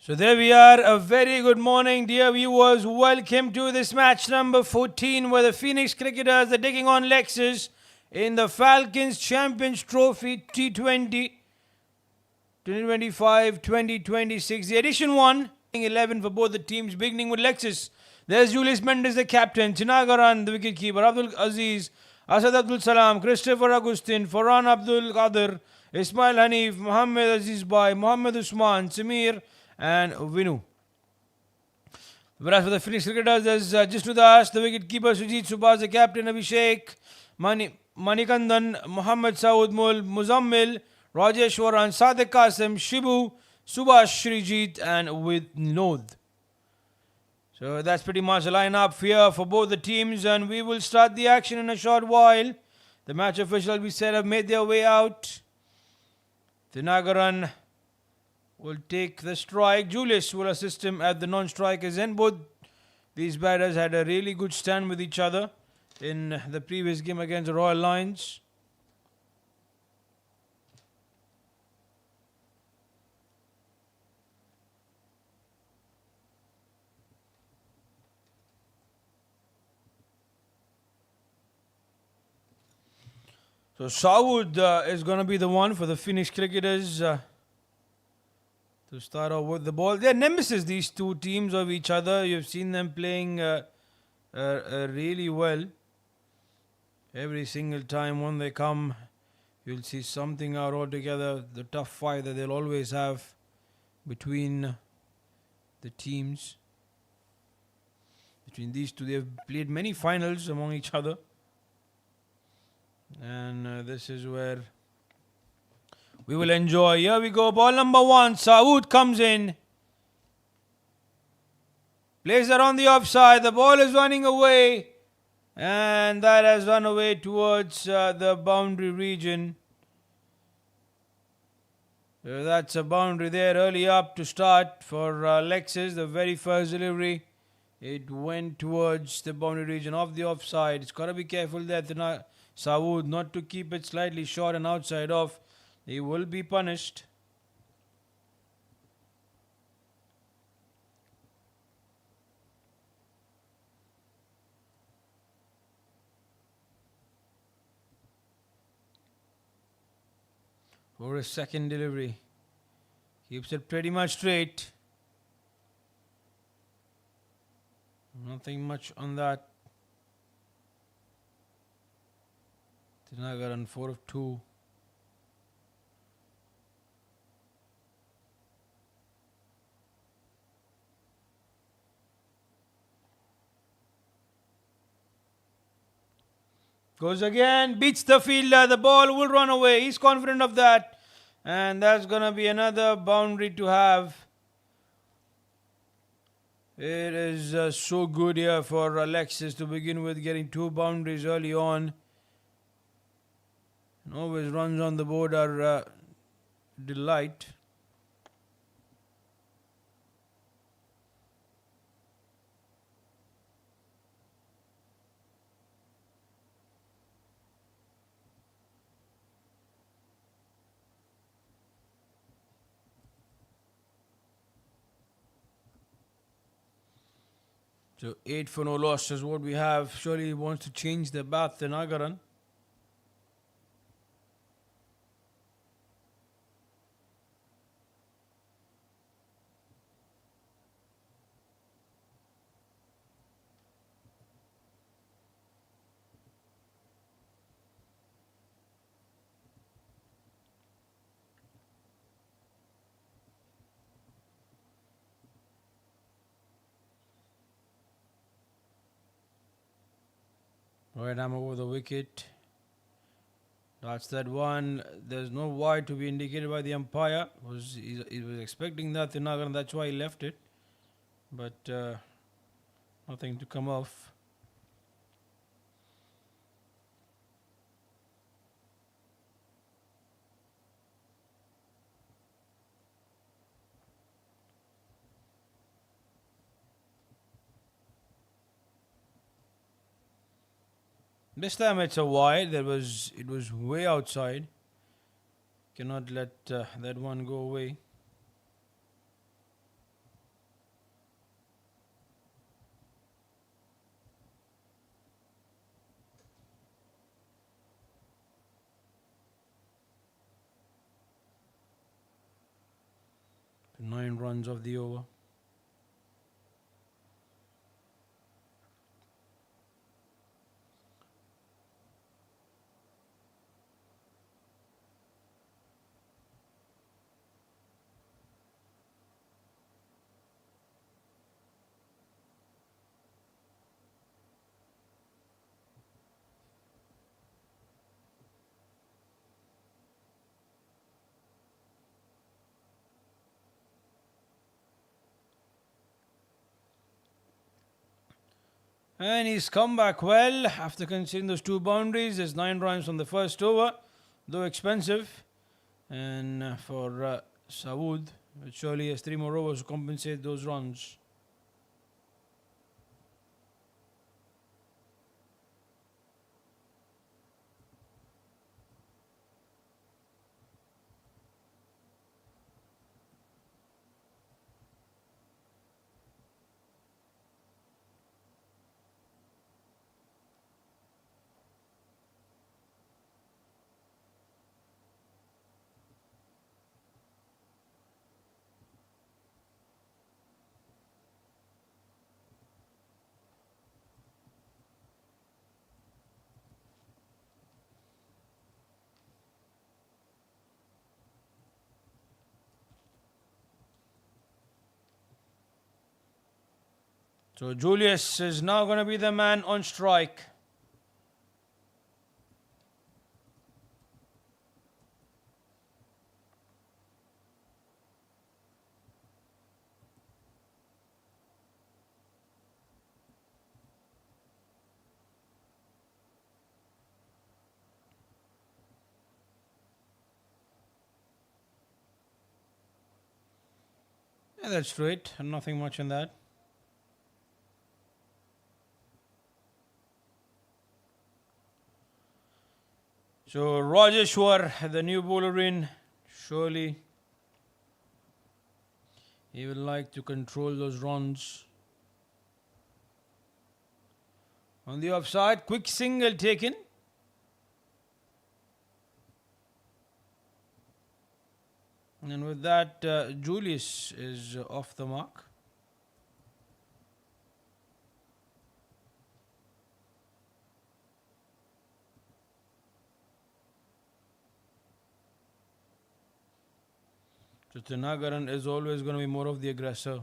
So there we are. A very good morning, dear viewers. Welcome to this match number 14 where the Phoenix Cricketers are taking on Lexus in the Falcons Champions Trophy T20 2025-2026. The edition 1, 11 for both the teams, beginning with Lexus. There's Julius Mendes, the captain, Chinagaran, the wicketkeeper, Abdul Aziz, Asad Abdul Salam, Christopher Agustin, Farhan Abdul Qadir, Ismail Hanif, Mohammed Aziz Bhai, Mohammed Usman, Samir, and Vinu. Whereas for the Phoenix Cricketers, there's Jisnu Das, the wicketkeeper, Sujit Subhas, the captain, Abhishek, Manikandan, Muhammad Saud Mul, Muzammil, Rajesh Waran, Sadiq Qasim, Shibu, Subhash Shrijit, and with Nod. So that's pretty much the lineup here for both the teams, and we will start the action in a short while. The match officials, we said, have made their way out. Tinagaran will take the strike. Julius will assist him at the non-strikers end. Both these batters had a really good stand with each other in the previous game against the Royal Lions. So Saud is going to be the one for the Phoenix Cricketers to start off with the ball. They're nemesis, these two teams of each other. You've seen them playing really well. Every single time when they come, you'll see something out altogether. The tough fight that they'll always have between the teams. Between these two, they've played many finals among each other. And this is where we will enjoy. Here we go. Ball number 1. Saud comes in. Plays it on the offside. The ball is running away. And that has run away towards the boundary region. So that's a boundary there early up to start for Lexus. The very first delivery, it went towards the boundary region of the offside. It's got to be careful there, Saud, not to keep it slightly short and outside off. He will be punished. For his second delivery. Keeps it pretty much straight. Nothing much on that. Tinagaran 4 of 2. Goes again, beats the fielder. The ball will run away. He's confident of that. And that's going to be another boundary to have. It is so good here for Alexis to begin with, getting 2 boundaries early on. And always runs on the board are delight. So 8 for no loss is what we have. Surely he wants to change the bat, Tinagaran. Right arm over the wicket. That's that one. There's no wide to be indicated by the umpire. He was expecting that Tinagaran, that's why he left it. But nothing to come off. This time it's a wide. It was way outside. Cannot let that one go away. 9 runs of the over. And he's come back well after conceding those 2 boundaries. There's 9 runs from the first over, though expensive. And for Saud, it surely has 3 more overs to compensate those runs. So Julius is now going to be the man on strike. Yeah, that's straight. Nothing much in that. So Rajeshwar, the new bowler in, surely he will like to control those runs. On the offside, quick single taken. And with that, Julius is off the mark. So Tinagaran is always going to be more of the aggressor.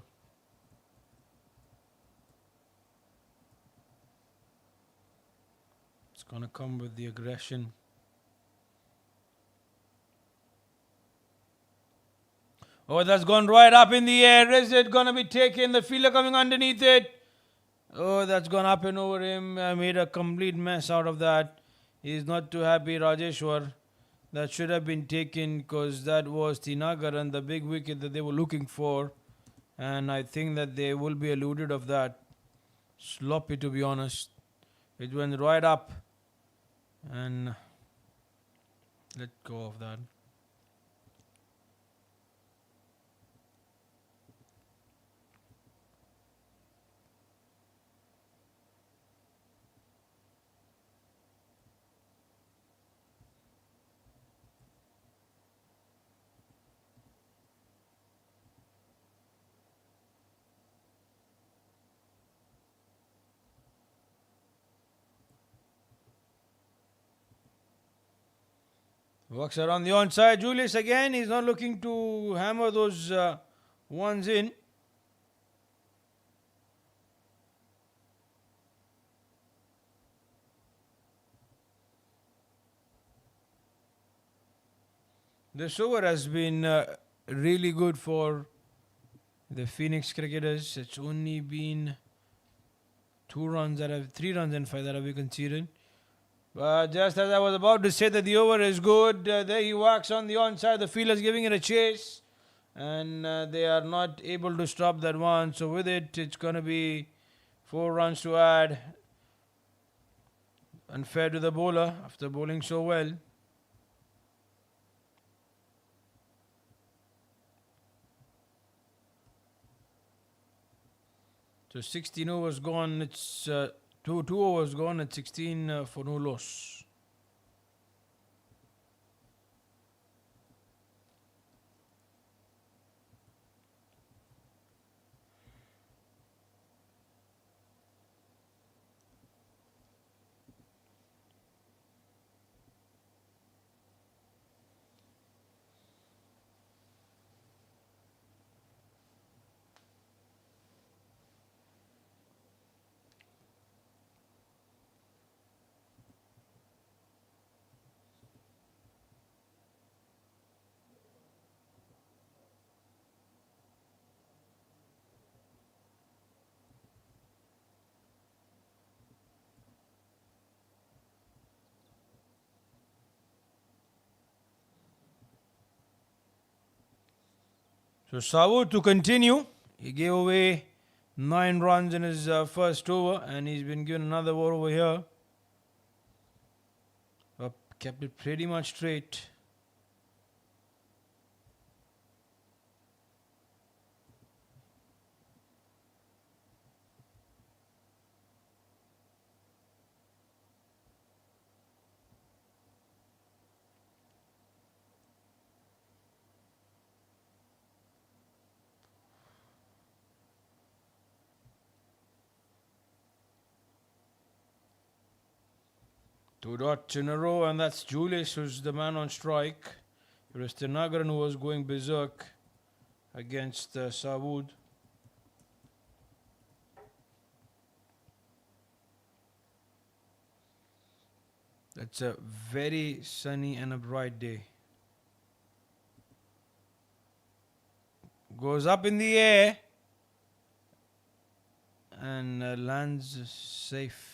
It's going to come with the aggression. Oh, that's gone right up in the air. Is it going to be taken? The fielder coming underneath it. Oh, that's gone up and over him. I made a complete mess out of that. He's not too happy, Rajeshwar. That should have been taken because that was Tinagaran, the big wicket that they were looking for. And I think that they will be eluded of that. Sloppy, to be honest. It went right up. And let go of that. Works around the onside. Julius again. He's not looking to hammer those ones in. This over has been really good for the Phoenix cricketers. It's only been 3 runs in 5 that have been conceded. But just as I was about to say that the over is good, there he walks on the onside. The fielder is giving it a chase. And they are not able to stop that one. So with it, it's going to be 4 runs to add. Unfair to the bowler after bowling so well. So 16 overs gone. It's two overs gone at 16 for no loss. So Sawu to continue. He gave away 9 runs in his first over, and he's been given another over here. Kept it pretty much straight. Two dots in a row, and that's Julius who's the man on strike. It was Tinagaran who was going berserk against Sawood. That's a very sunny and a bright day. Goes up in the air and lands safe.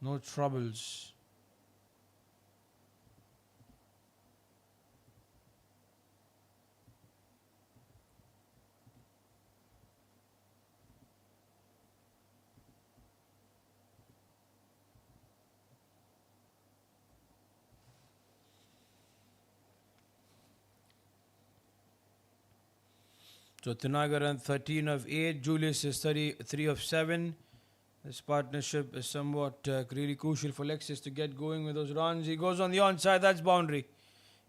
No troubles. So Tinagaran 13 of 8, Julius is 33 of 7. This partnership is somewhat really crucial for Lexus to get going with those runs. He goes on the onside, that's boundary.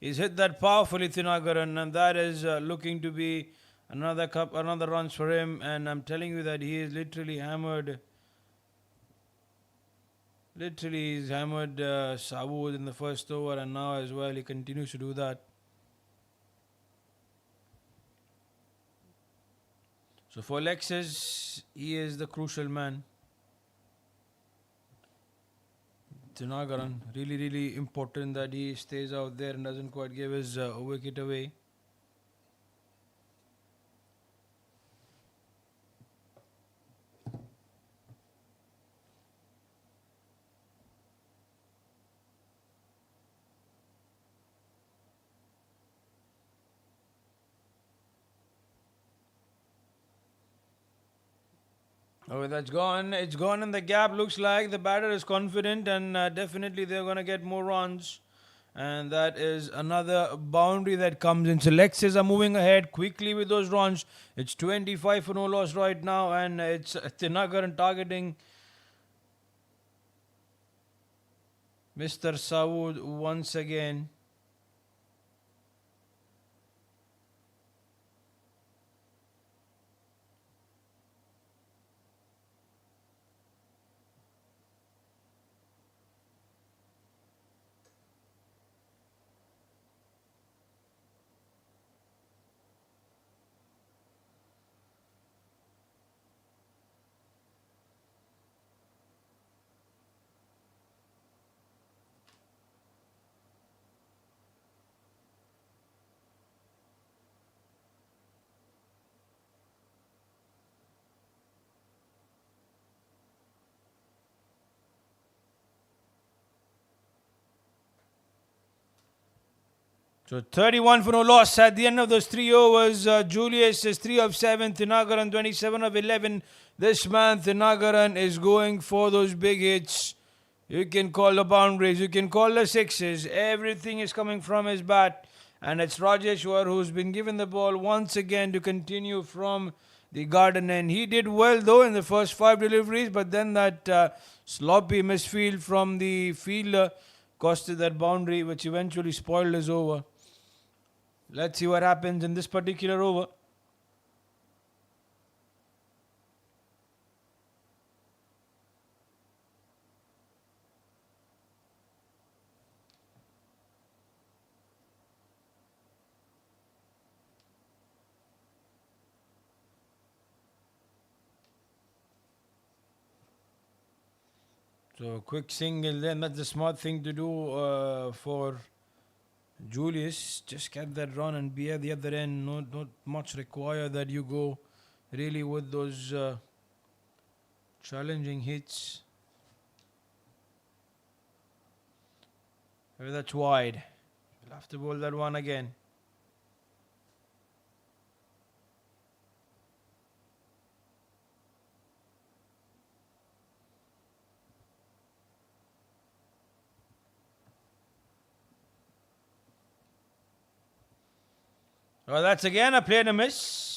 He's hit that powerfully, Tinagaran, and that is looking to be another runs for him. And I'm telling you that he is literally hammered. Literally, he's hammered Sawood in the first over, and now as well he continues to do that. So for Lexus, he is the crucial man. Tinagaran, really important that he stays out there and doesn't quite give his wicket away. Oh, that's gone. It's gone in the gap. Looks like the batter is confident, and definitely they're going to get more runs. And that is another boundary that comes in. So Lexus are moving ahead quickly with those runs. It's 25 for no loss right now, and it's Tinagaran targeting Mr. Sawood once again. So 31 for no loss at the end of those 3 overs. Julius is 3 of 7. Tinagaran 27 of 11. This man, Tinagaran, is going for those big hits. You can call the boundaries. You can call the sixes. Everything is coming from his bat. And it's Rajeshwar who's been given the ball once again to continue from the garden end. He did well though in the first 5 deliveries. But then that sloppy misfield from the fielder costed that boundary, which eventually spoiled his over. Let's see what happens in this particular over. So quick single then. That's the smart thing to do for Julius. Just get that run and be at the other end. Not much required that you go really with those challenging hits. That's wide. We'll have to bowl that one again. Well, that's again a play and a miss.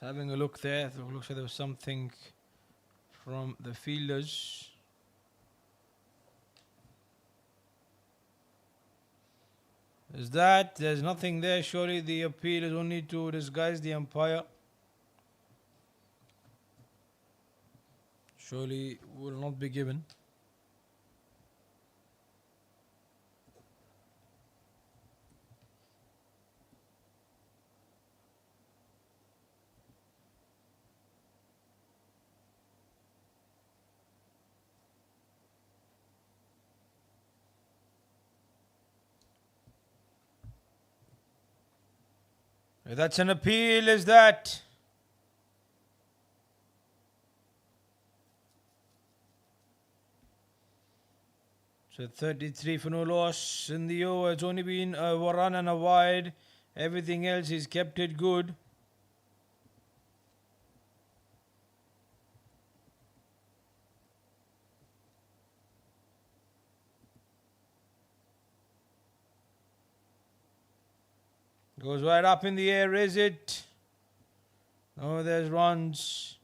Having a look there, it looks like there was something from the fielders. Is that? There's nothing there. Surely the appeal is only to disguise the umpire. Surely will not be given. That's an appeal, is that? So 33 for no loss in the over. It's only been a run and a wide. Everything else he's kept it good. Goes right up in the air, is it? Oh, there's runs.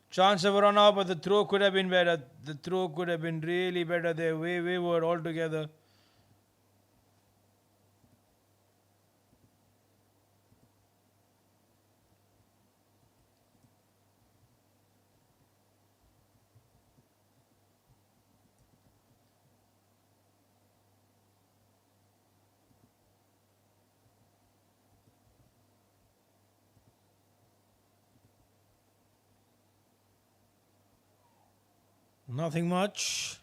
Chance of a run out, but the throw could have been better. The throw could have been really better there. Way wayward altogether. Nothing much.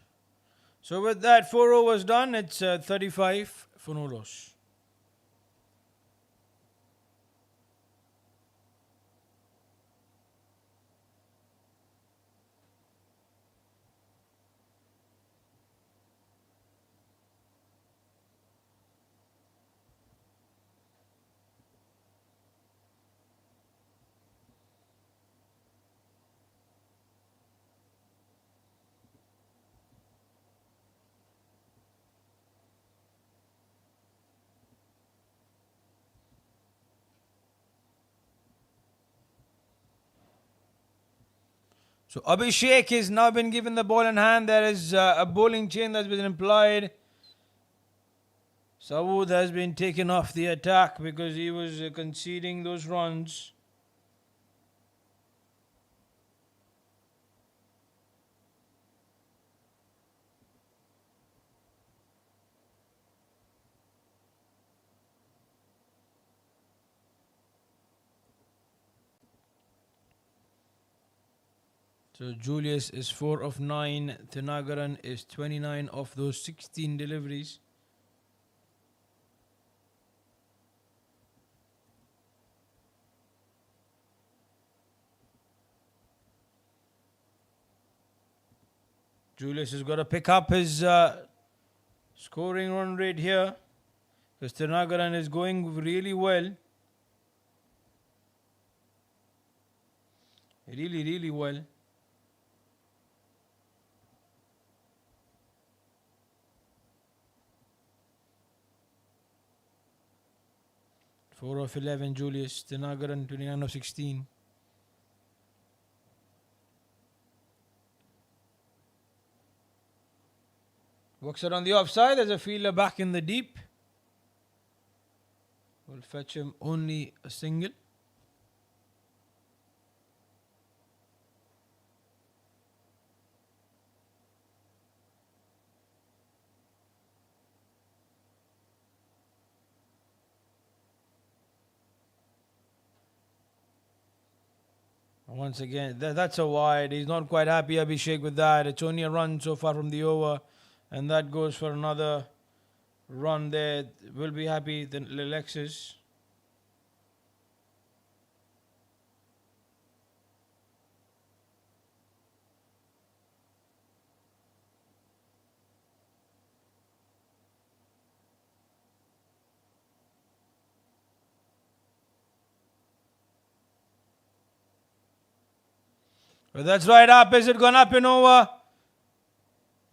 So with that, 4 overs done. It's 35 for no loss. So Abhishek has now been given the ball in hand. There is a bowling chain that's been implied. Sawood has been taken off the attack because he was conceding those runs. So Julius is 4 of 9. Thanagaran is 29 of those 16 deliveries. Julius has got to pick up his scoring run rate here because Thanagaran is going really well. Really well. Four of 11, Julius. Thanagaran, 29 of 16. Works it on the offside. There's a fielder back in the deep. Will fetch him only a single. Once again, that's a wide. He's not quite happy, Abhishek, with that. It's only a run so far from the over. And that goes for another run there. Will be happy, the Lexus. But that's right up. Has it gone up and over?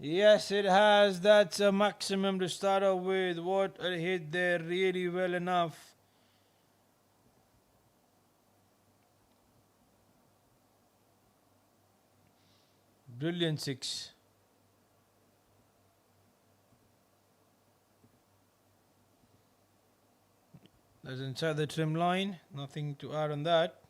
Yes, it has. That's a maximum to start off with. What a hit there. Really well enough. Brilliant six. That's inside the trim line. Nothing to add on that.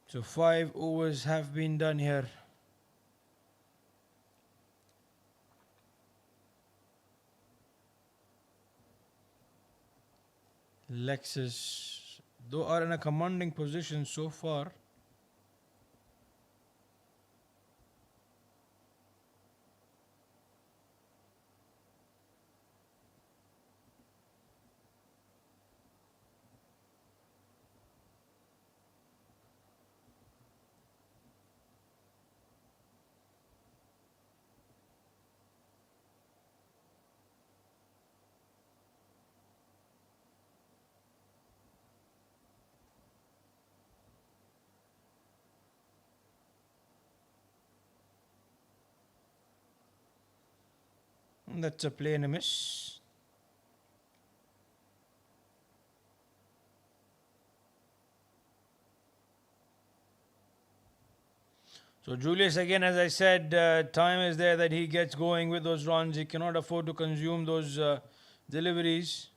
So 5 overs have been done here. Lexus, though, are in a commanding position so far. That's a play and a miss. So Julius, again, as I said, time is there that he gets going with those runs. He cannot afford to consume those deliveries.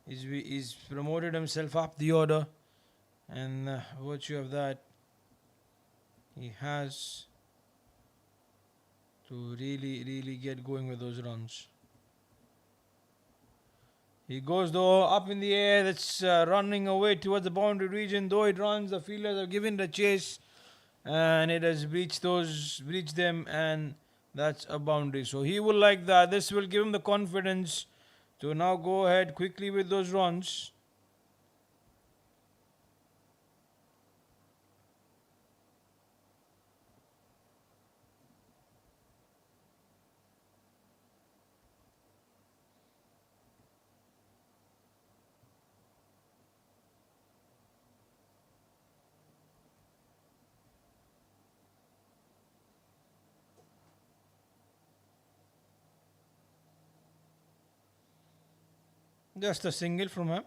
He's promoted himself up the order, and virtue of that, he has to really get going with those runs. He goes though up in the air. That's running away towards the boundary region. Though it runs, the fielders have given the chase, and it has breached them, and that's a boundary. So he will like that. This will give him the confidence to now go ahead quickly with those runs. Just a single from him.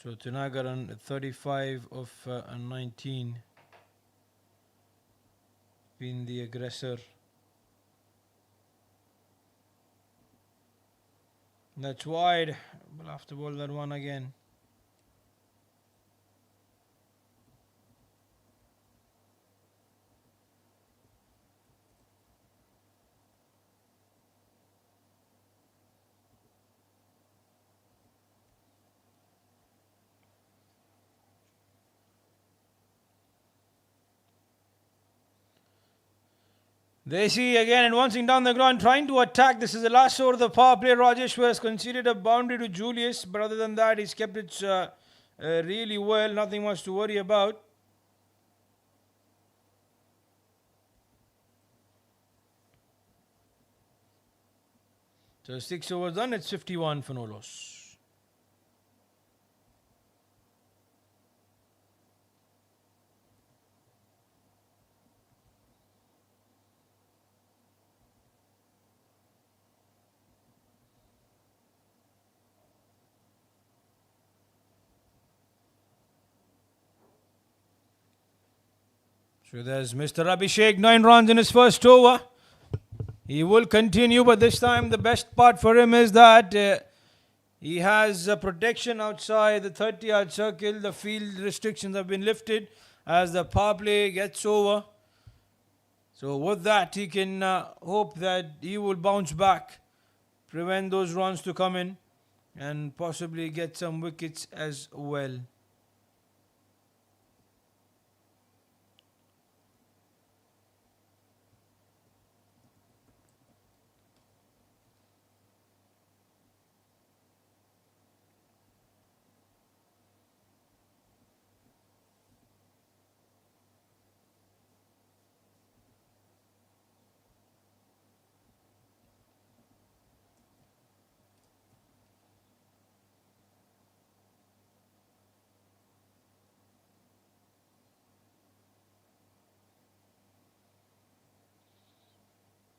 So Tunagaran at 35 of 19, been the aggressor. That's wide. We'll have to bowl that one again. They see again advancing down the ground, trying to attack. This is the last over of the power play. Rajeshwar has conceded a boundary to Julius, but other than that, he's kept it really well. Nothing much to worry about. So 6 overs done, it's 51 for no loss. So there's Mr. Abhishek, 9 runs in his first over. He will continue, but this time the best part for him is that he has protection outside the 30-yard circle. The field restrictions have been lifted as the power play gets over. So with that, he can hope that he will bounce back, prevent those runs to come in, and possibly get some wickets as well.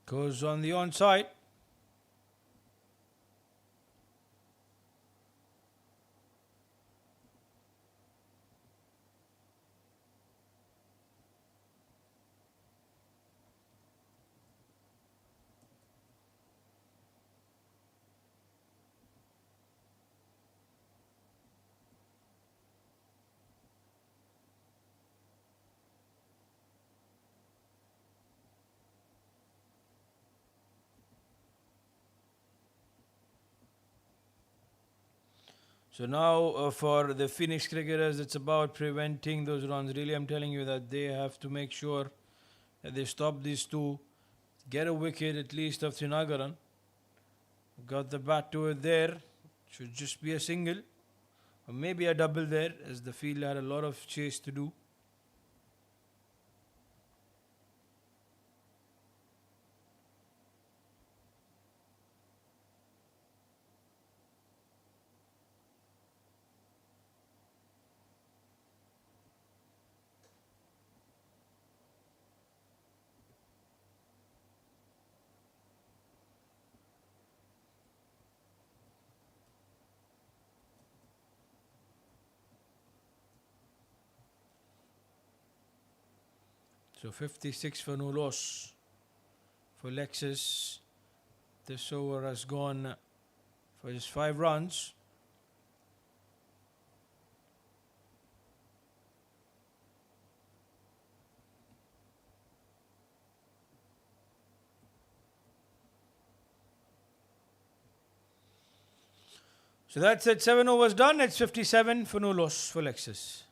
Goes on the onside. So now for the Phoenix cricketers, it's about preventing those runs. Really, I'm telling you that they have to make sure that they stop these two, get a wicket at least of Trinagaran. Got the bat to it there. Should just be a single or maybe a double there, as the field had a lot of chase to do. So 56 for no loss for Lexus. This over has gone for just 5 runs. So that's it. 7 overs done. It's 57 for no loss for Lexus.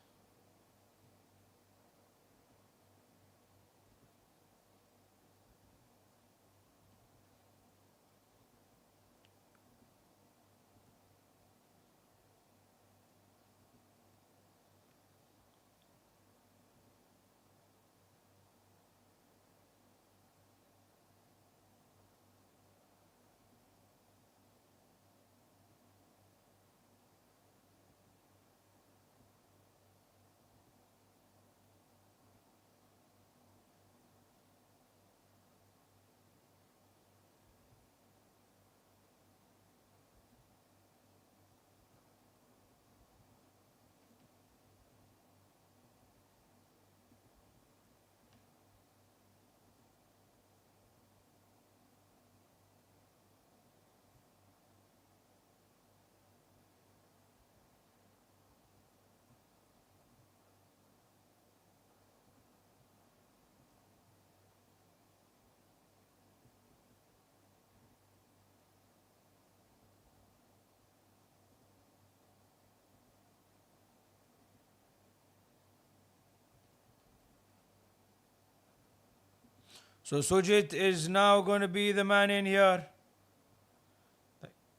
So Sujit is now going to be the man in here.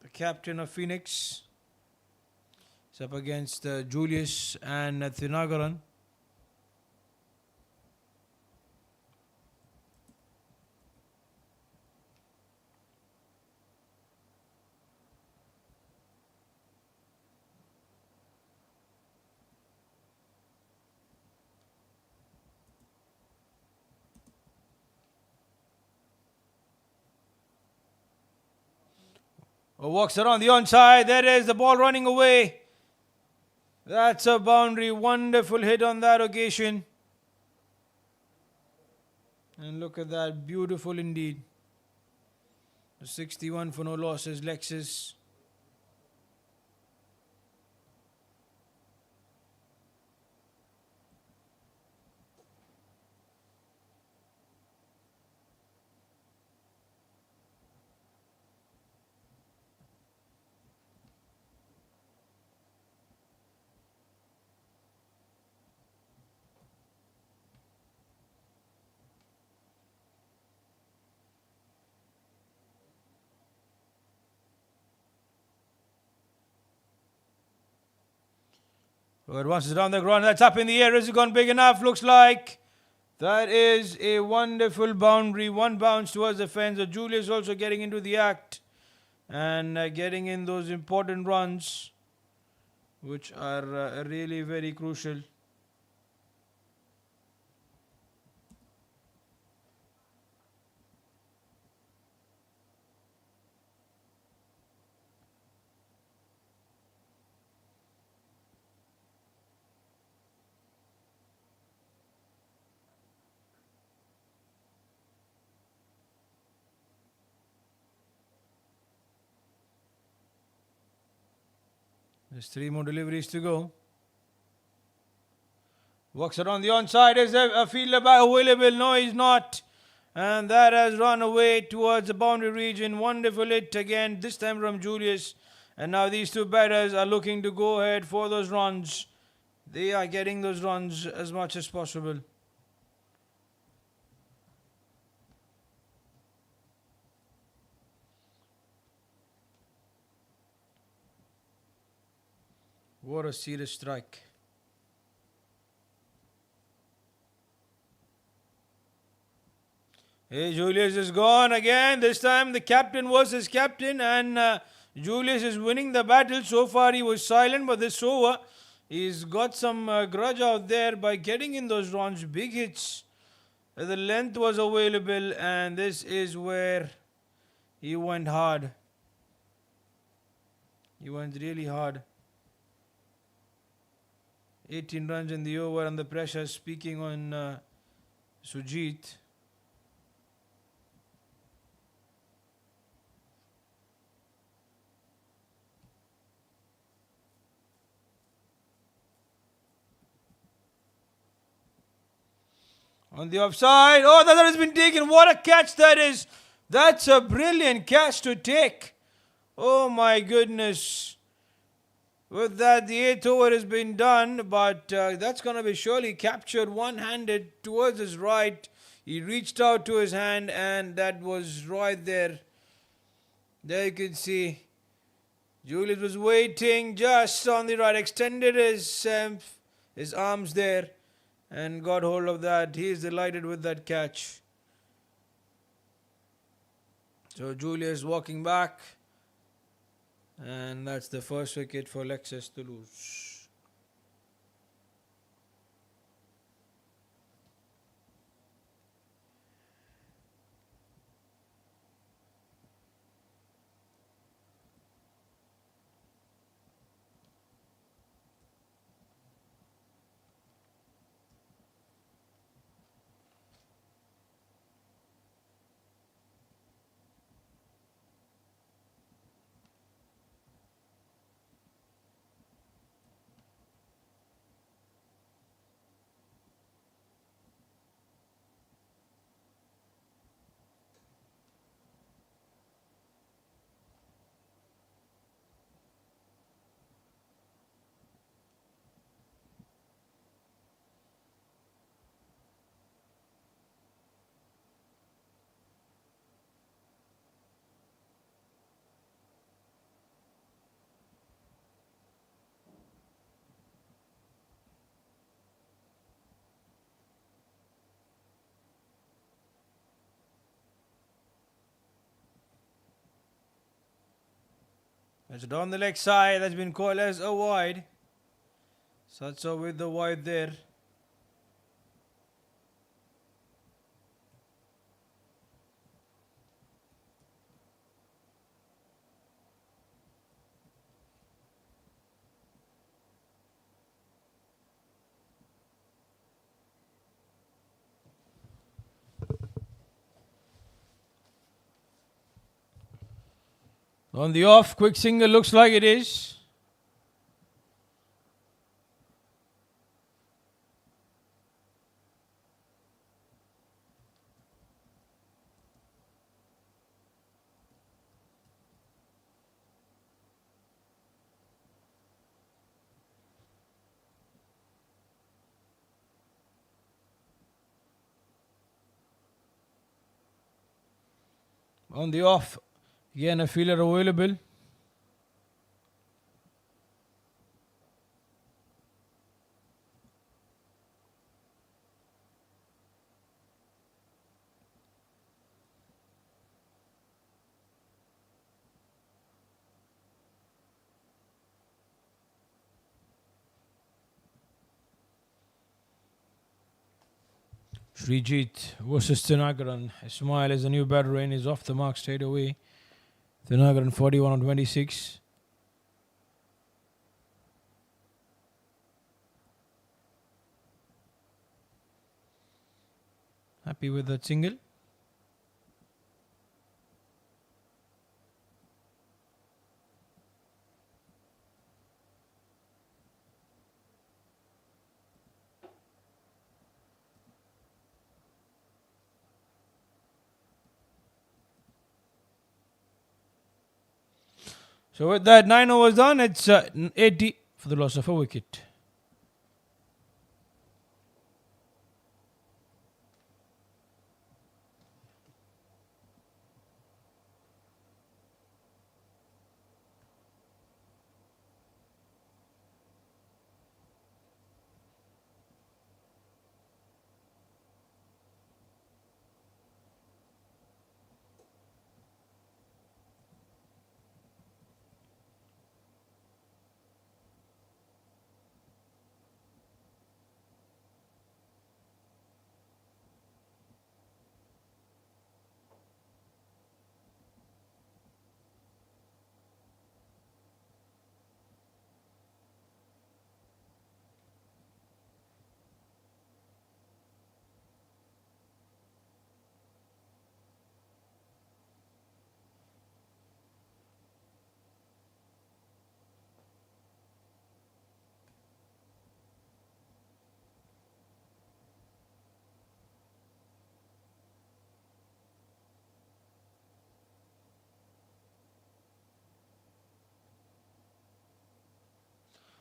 The captain of Phoenix. It's up against Julius and Thinagaran. Walks around the onside. There is the ball running away. That's a boundary. Wonderful hit on that occasion. And look at that, beautiful indeed. 61 for no losses, Lexus. But once it's down the ground, that's up in the air. Is it gone big enough? Looks like that is a wonderful boundary. One bounce towards the fence. So Julius also getting into the act and getting in those important runs, which are really very crucial. There's 3 more deliveries to go. Walks around the onside. Is a fielder available? No, he's not. And that has run away towards the boundary region. Wonderful hit again, this time from Julius. And now these two batters are looking to go ahead for those runs. They are getting those runs as much as possible. What a serious strike. Hey, Julius is gone again. This time the captain versus captain, and Julius is winning the battle. So far he was silent, but this over, he's got some grudge out there by getting in those runs. Big hits. The length was available, and this is where he went hard. He went really hard. 18 runs in the over under pressure. Speaking on Sujit. On the offside. Oh, that has been taken. What a catch that is. That's a brilliant catch to take. Oh my goodness. With that, the 8th over has been done, but that's going to be surely captured one-handed towards his right. He reached out to his hand, and that was right there. There you can see Julius was waiting just on the right, extended his arms there and got hold of that. He is delighted with that catch. So Julius walking back. And that's the first wicket for Lexus to lose. It's down the leg side. That's been called as a wide. So with the wide there. On the off, quick single, looks like it is. On the off, again a fielder available. Srijit versus Thinagaran. Ismail is a new batter and is off the mark straight away. Thinagaran 41 on 26. Happy with that single. So with that 9 overs done, it's 80 for the loss of a wicket.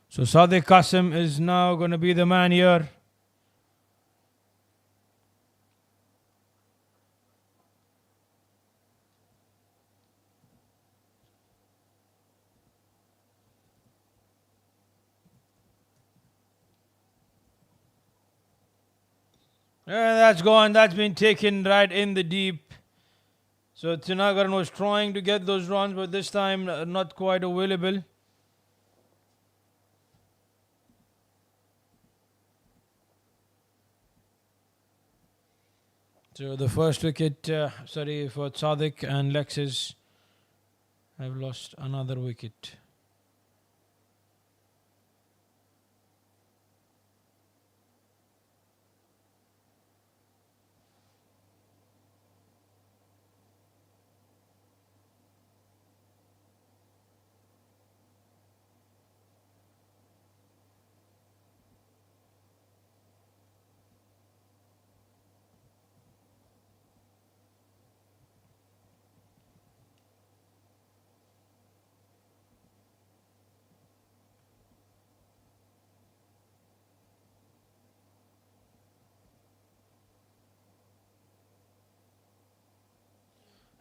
So Sadiq Qasim is now going to be the man here. Yeah, that's gone. That's been taken right in the deep. So Thinagaran was trying to get those runs, but this time not quite available. So the first wicket, for Sadiq, and Lexus have lost another wicket.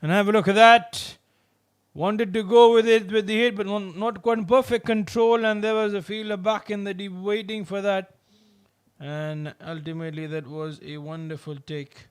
And have a look at that. Wanted to go with it with the hit, but not quite in perfect control. And there was a fielder back in the deep waiting for that. And ultimately, that was a wonderful take.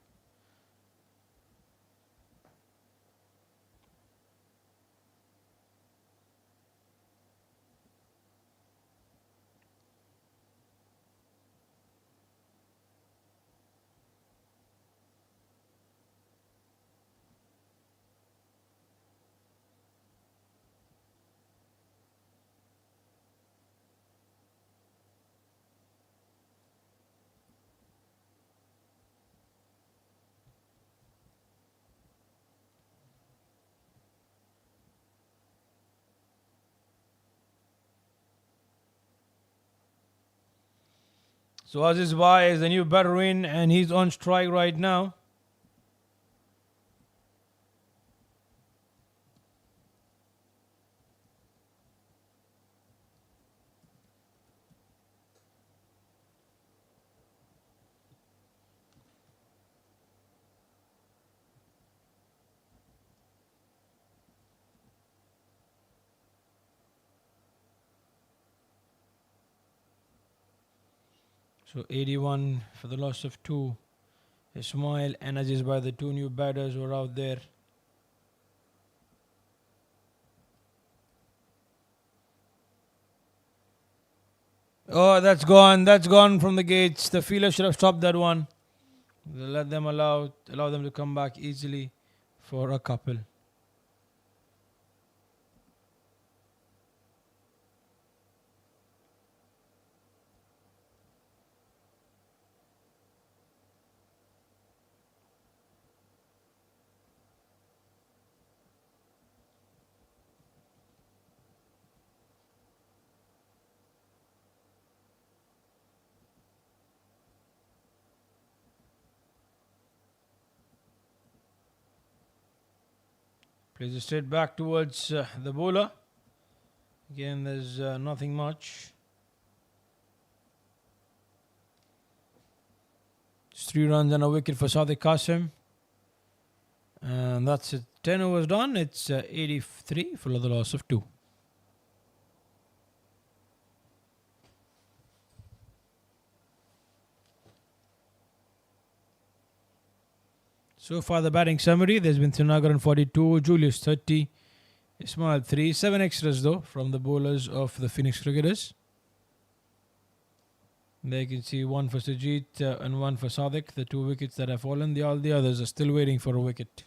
So Aziz Bhai is the new batter in and he's on strike right now. So 81 for the loss of 2. Ismail and Aziz Bhai, the two new batters were out there. Oh, that's gone. That's gone from the gates. The fielder should have stopped that one. Let them allow them to come back easily for a couple. Plays it straight back towards the bowler. Again, there's nothing much. It's 3 runs and a wicket for Sadiq Qasim. And that's it. 10 overs done. It's 83 for the loss of 2. So far, the batting summary: there's been Thrinagar 42, Julius 30, Ismail 3, 7 extras though from the bowlers of the Phoenix Cricketers. There you can see 1 for Sajid and 1 for Sadiq, the 2 wickets that have fallen. All the others are still waiting for a wicket.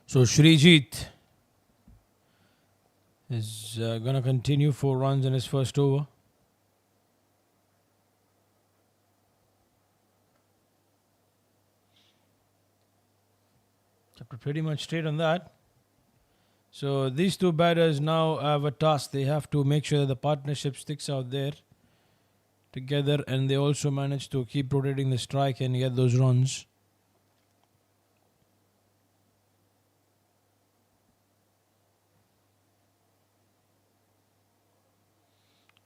So Shrijit is going to continue 4 runs in his first over. Kept it pretty much straight on that. So these 2 batters now have a task. They have to make sure that the partnership sticks out there together, and they also manage to keep rotating the strike and get those runs.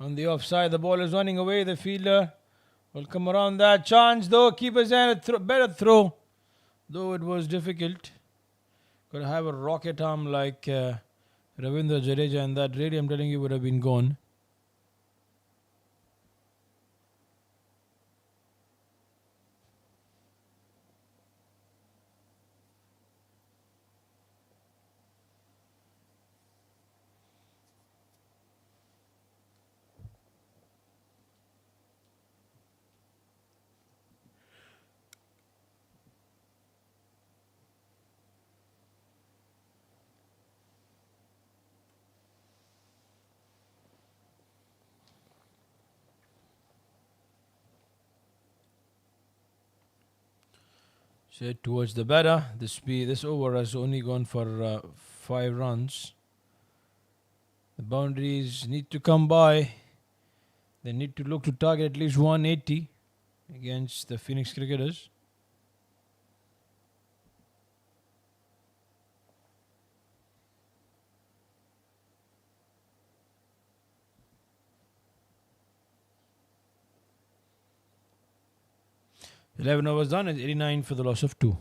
On the offside, the ball is running away. The fielder will come around that chance, though. Keeper's hand, better throw, though it was difficult. Could have a rocket arm like Ravindra Jadeja, and that really, I'm telling you, would have been gone. Straight towards the batter. This over has only gone for 5 runs. The boundaries need to come by. They need to look to target at least 180 against the Phoenix Cricketers. 11 overs done. It's 89 for the loss of 2.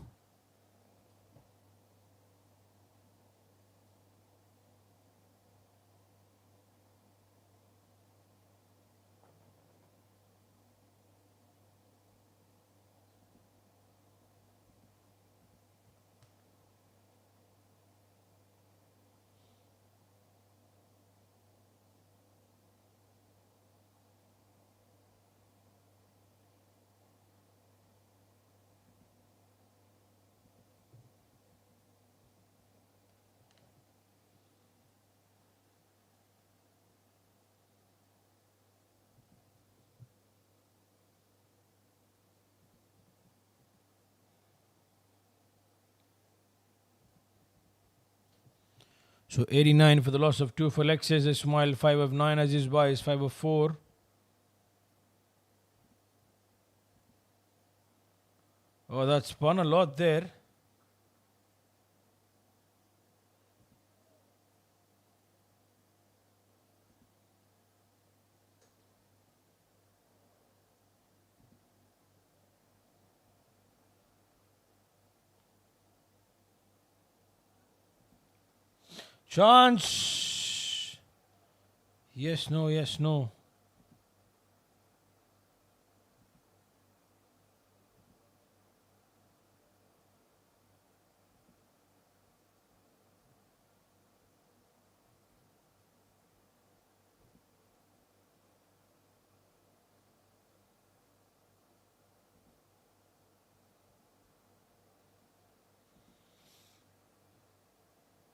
So 89 for the loss of 2 for Lexus. Ismail 5 of 9. Aziz Bhai is 5 of 4. Oh, that spun a lot there. Chance. Yes, no, yes, no.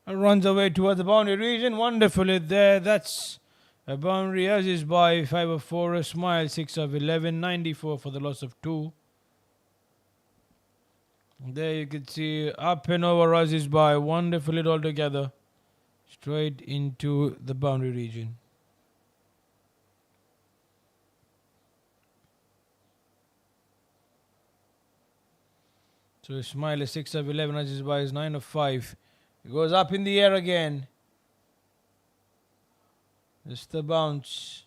And runs away towards the boundary region. Wonderfully there. That's a boundary. Aziz by 5 of 4. Ismail 6 of 11. 94 for the loss of 2. There you can see up and over Aziz by. Wonderfully all together. Straight into the boundary region. So Ismail is 6 of 11. Aziz by is 9 of 5. It goes up in the air again. Just the bounce.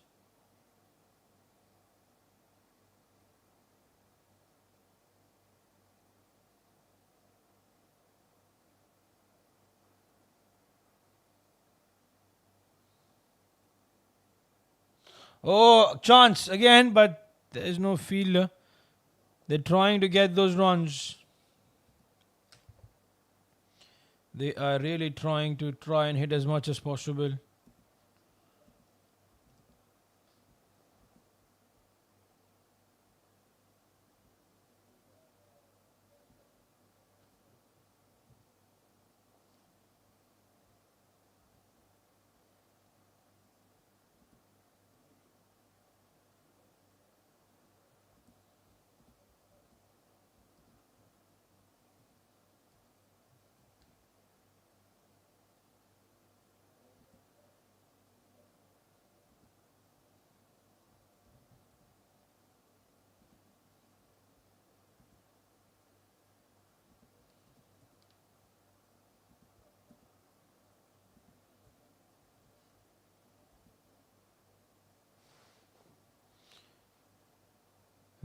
Oh, chance again, but there is no fielder. They're trying to get those runs. They are really trying and hit as much as possible.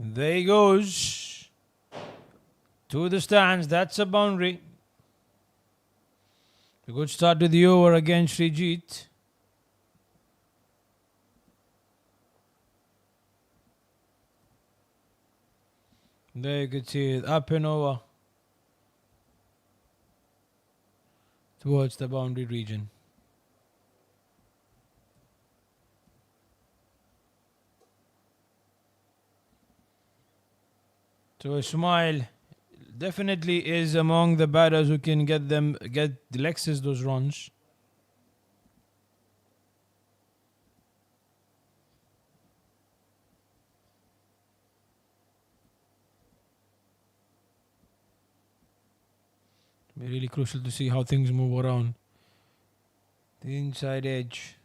There he goes to the stands. That's a boundary. A good start to the over again, Srijit. There you can see it up and over towards the boundary region. So Ismail definitely is among the batters who can get the Lexus those runs. It'll be really crucial to see how things move around the inside edge.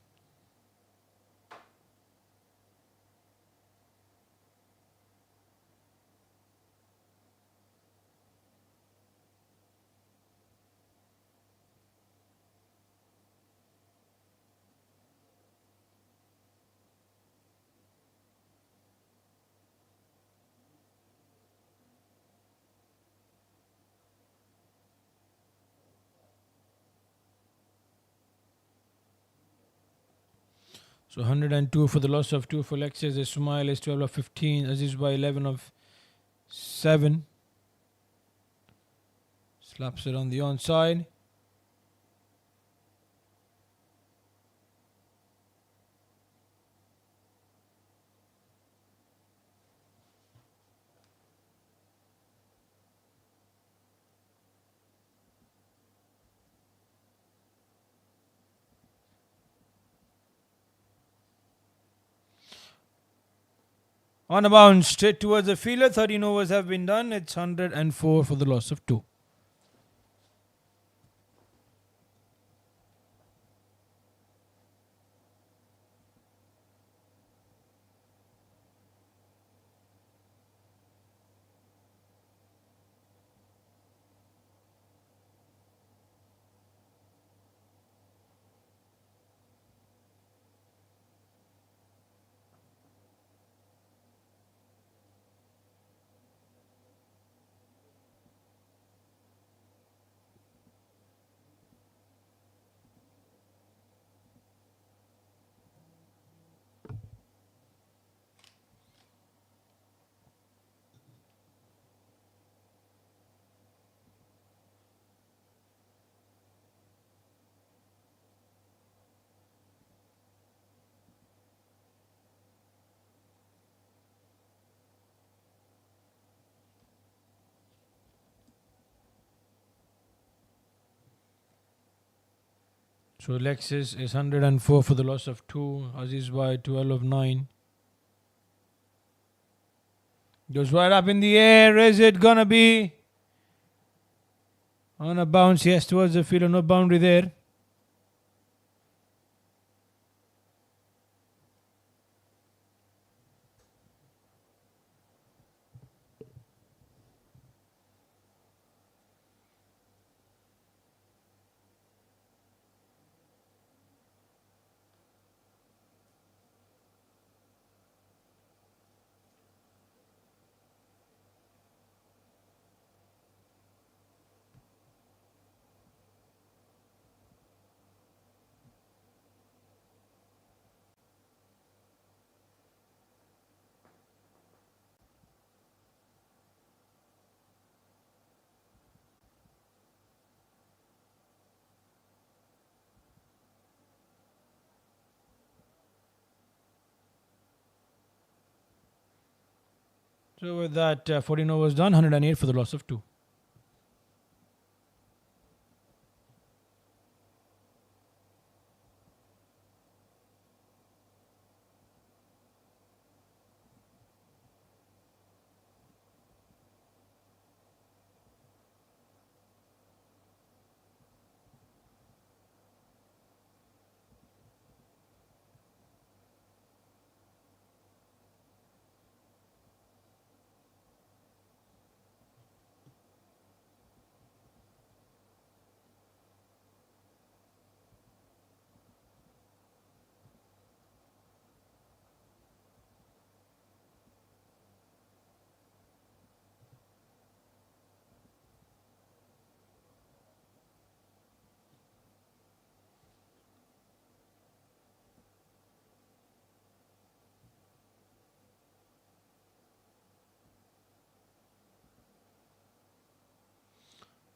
So 102 for the loss of 2 for Lexus. Ismail is 12 of 15. Aziz by 11 of 7. Slaps it on the onside. On a bounce, straight towards the fielder. 13 overs have been done. It's 104 for the loss of 2. So Lexus is 104 for the loss of 2. Aziz by 12 of 9. Goes right up in the air. Is it gonna be on a bounce? Yes, towards the fielder. No boundary there. So with that, 14 overs done. 108 for the loss of 2.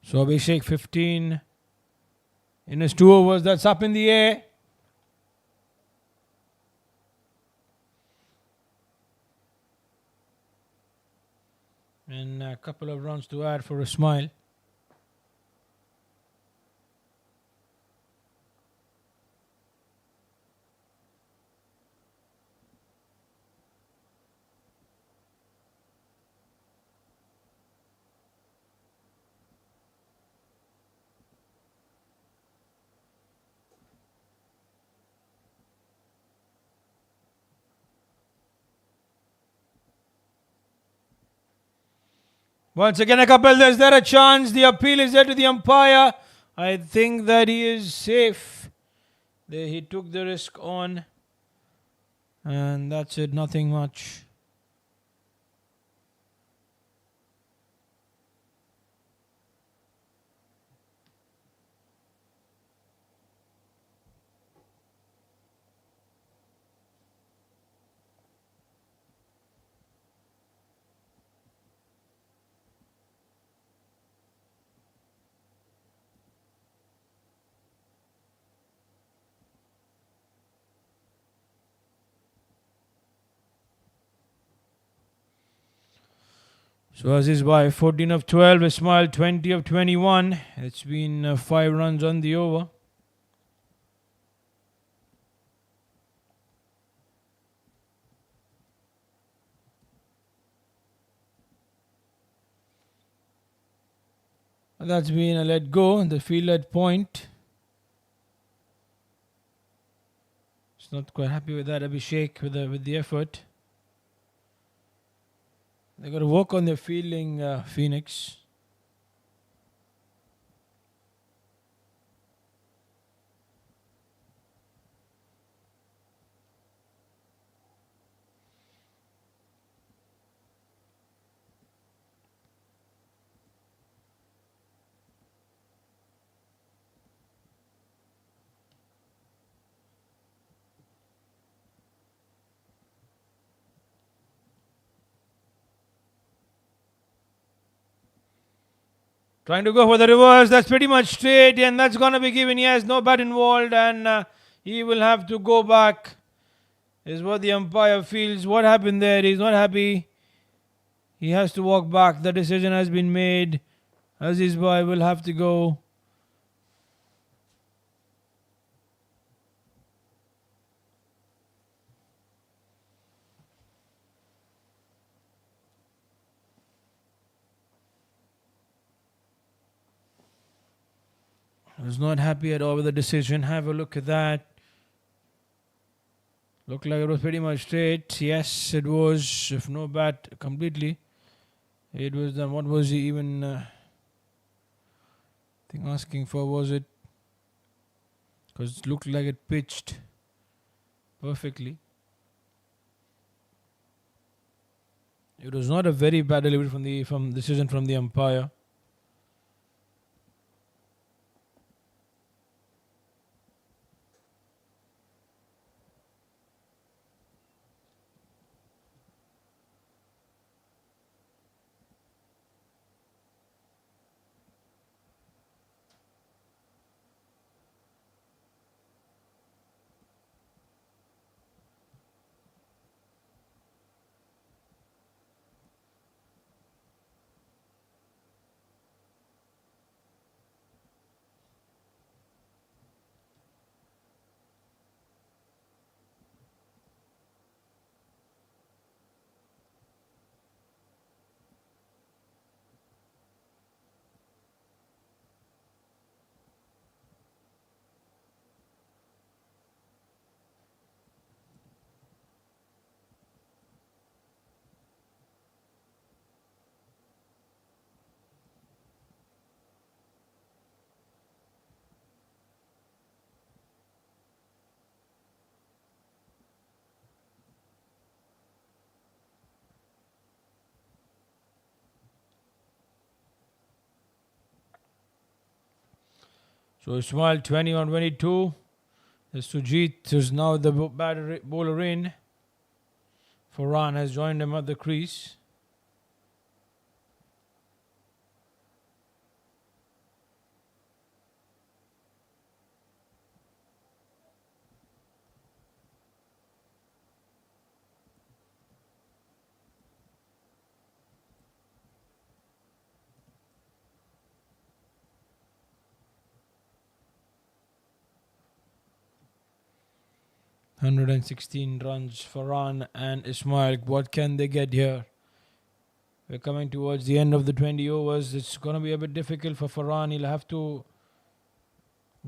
So Abhishek 15 in his 2 overs. That's up in the air. And a couple of runs to add for Ismail. Once again, a couple. Is there a chance? The appeal is there to the umpire. I think that he is safe. There he took the risk on. And that's it. Nothing much. So Aziz by 14 of 12, Ismail 20 of 21. It's been 5 runs on the over. That's been a let go. The field at point. It's not quite happy with that, Abhishek, with the effort. They got to work on their fielding, Phoenix. Trying to go for the reverse. That's pretty much straight, and that's going to be given. He has no bat involved, and he will have to go back, is what the umpire feels. What happened there? He's not happy. He has to walk back. The decision has been made. Aziz Bhai will have to go. I was not happy at all with the decision. Have a look at that. Looked like it was pretty much straight. Yes, it was. If no bat completely, it was done. What was he even asking for? Was it? Because it looked like it pitched perfectly. It was not a very bad delivery from decision from the umpire. So Ismail 20 on 22. Sujit is now the bowler in. Farhan has joined him at the crease. (116 runs). Farhan and Ismail. What can they get here? We're coming towards the end of the 20 overs. It's going to be a bit difficult for Farhan. He'll have to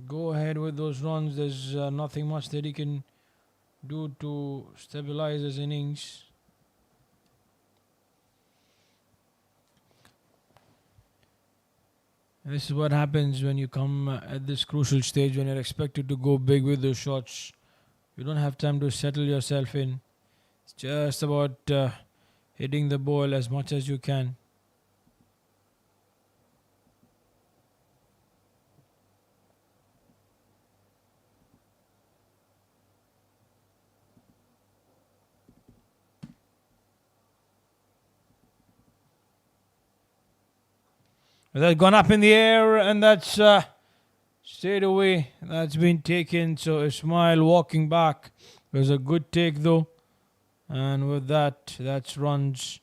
go ahead with those runs. There's nothing much that he can do to stabilize his innings. And this is what happens when you come at this crucial stage, when you're expected to go big with those shots. You don't have time to settle yourself in. It's just about hitting the ball as much as you can. That's gone up in the air, and that's stayed away. That's been taken. So Ismail walking back. It was a good take though. And with that, that's runs.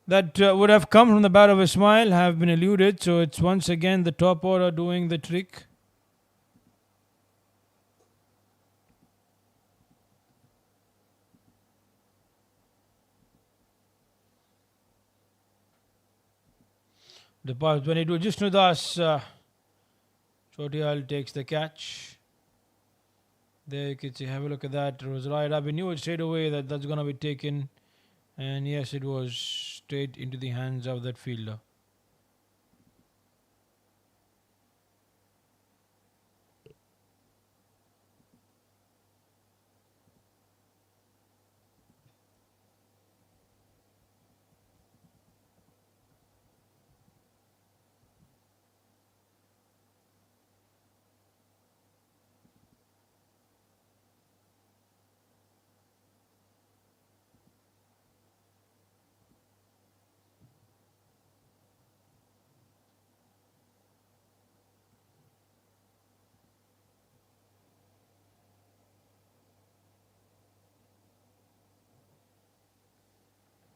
that would have come from the bat of Ismail have been eluded. So it's once again the top order doing the trick. The pass 22. Jishnudas Chotial takes the catch. There you can see, have a look at that. It was right up. We knew it straight away that that's going to be taken. And yes, it was straight into the hands of that fielder.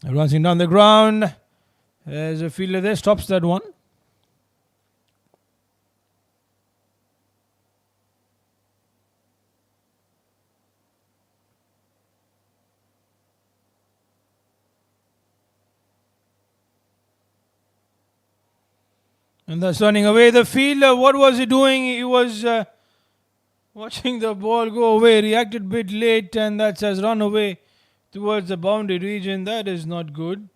Advancing down the ground. There's a fielder there, stops that one. And that's running away. The fielder, what was he doing? He was watching the ball go away, reacted a bit late, and that has run away towards the boundary region. That is not good.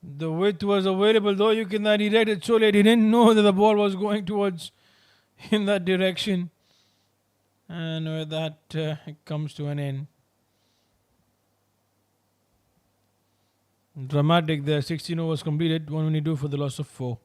The width was available, though you cannot react it so late. He didn't know that the ball was going towards in that direction. And with that, it comes to an end. Dramatic there. 16 overs completed. 122 for the loss of 4.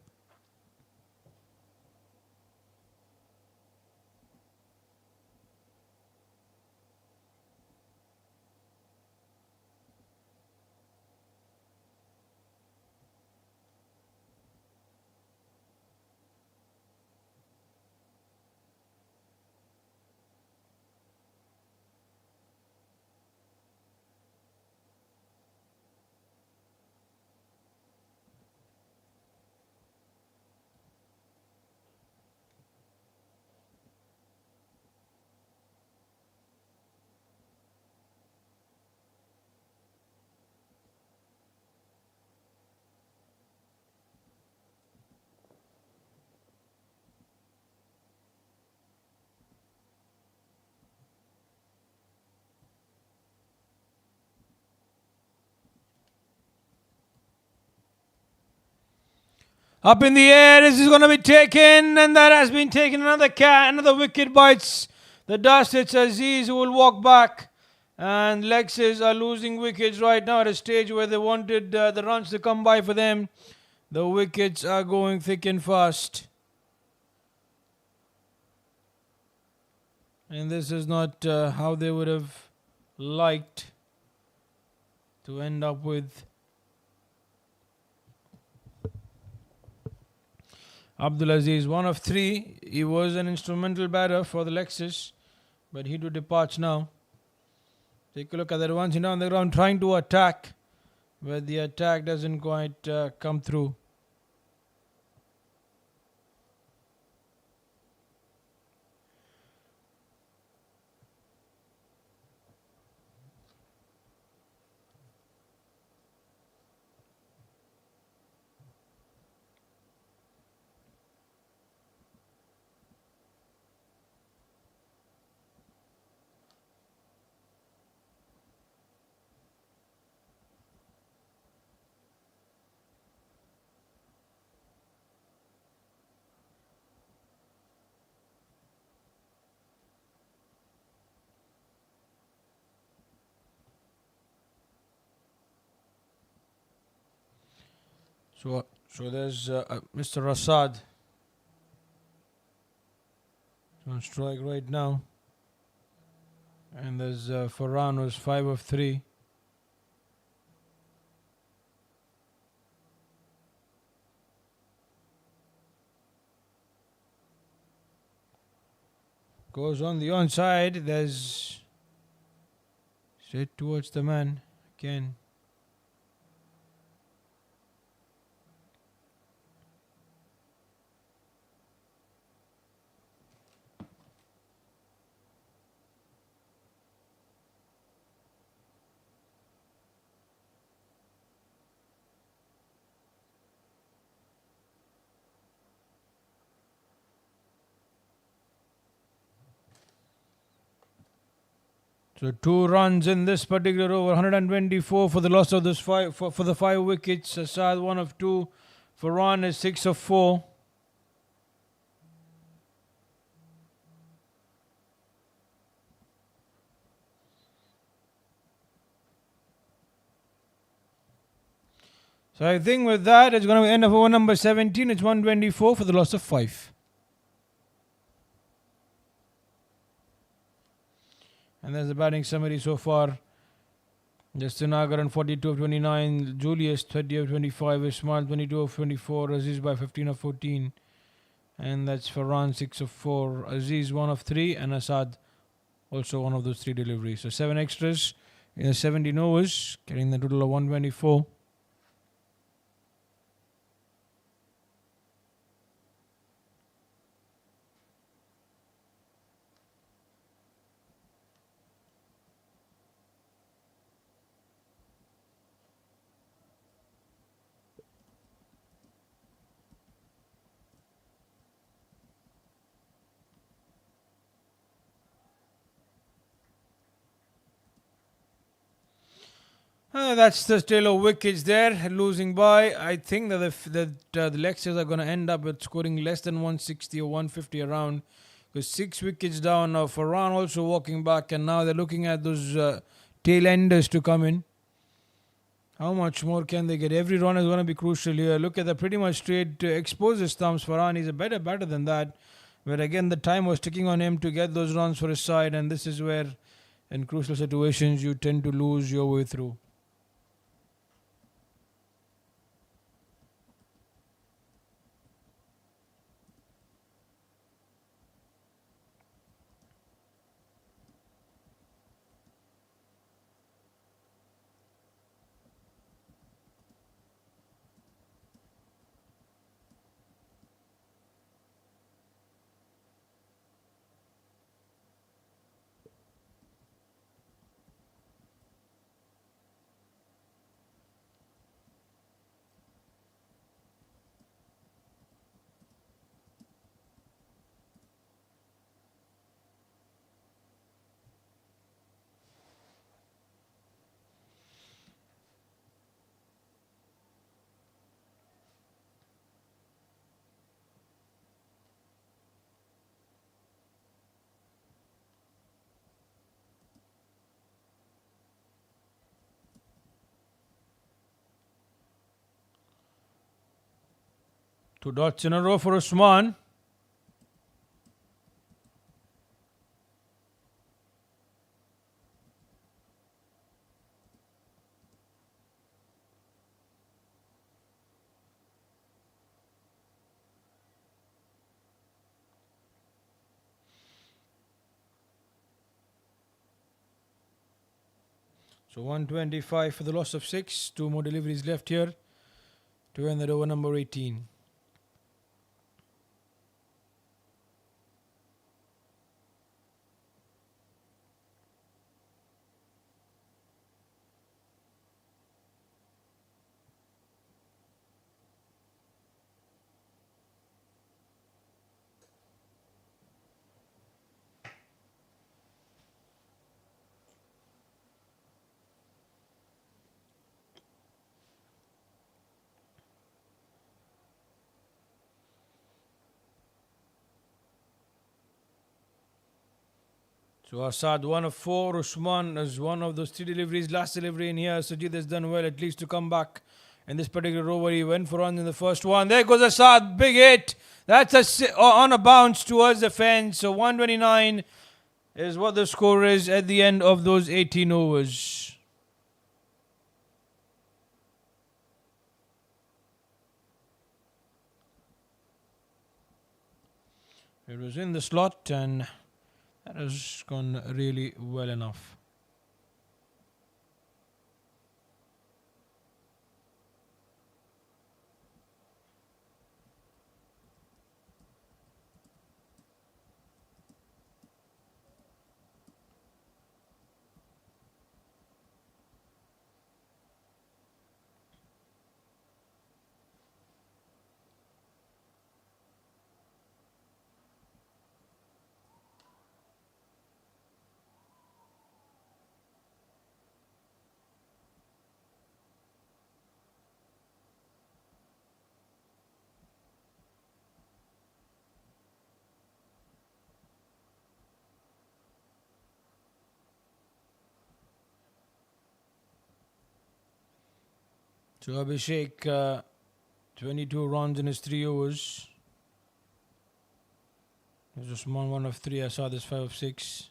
Up in the air, this is going to be taken, and that has been taken. Another wicket bites the dust. It's Aziz who will walk back, and Lexus are losing wickets right now at a stage where they wanted the runs to come by for them. The wickets are going thick and fast, and this is not how they would have liked to end up with. Abdulaziz, one of 3. He was an instrumental batter for the Lexus, but he do depart now. Take a look at that once down the ground, trying to attack, but the attack doesn't quite come through. So there's Mr. Rasad on strike right now, and there's Farhan who's 5 of 3. Goes on the onside. There's Straight towards the man again. So 2 runs in this particular over, 124 for the loss of this for the 5 wickets. Asad 1 of 2. Farhan is 6 of 4. So I think with that, it's going to end of over number 17. It's 124 for the loss of 5. And there's the batting summary so far. Justin Agaran 42 of 29, Julius 30 of 25, Ismail 22 of 24, Aziz by 15 of 14. And that's Farhan 6 of 4, Aziz 1 of 3, and Asad also one of those 3 deliveries. So 7 extras in the 17 overs, getting the total of 124. That's the tail of wickets there, losing by. I think that the Lexus are going to end up with scoring less than 160 or 150 around, because 6 wickets down now. Farhan also walking back, and now they're looking at those tail enders to come in. How much more can they get? Every run is going to be crucial here. Look at the pretty much straight to expose his thumbs. Farhan is a better batter than that, but again the time was ticking on him to get those runs for his side, and this is where in crucial situations you tend to lose your way through. Two dots in a row for Usman. So 125 for the loss of 6. 2 more deliveries left here to end that over number 18. So Asad 1 of 4. Usman is one of those 3 deliveries. Last delivery in here. Sajid has done well at least to come back in this particular over. He went for runs in the first one. There goes Asad. Big hit. That's on a bounce towards the fence. So 129 is what the score is at the end of those 18 overs. It was in the slot, and that has gone really well enough. So Abhishek, 22 runs in his 3 overs. There's a small one of 3. I saw this 5 of 6.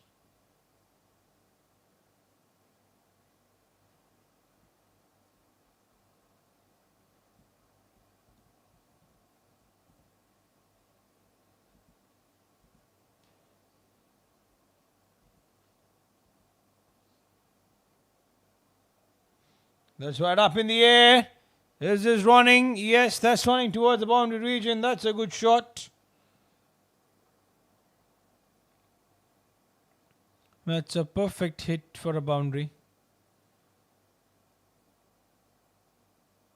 That's right up in the air. Is this running? Yes, that's running towards the boundary region. That's a good shot. That's a perfect hit for a boundary.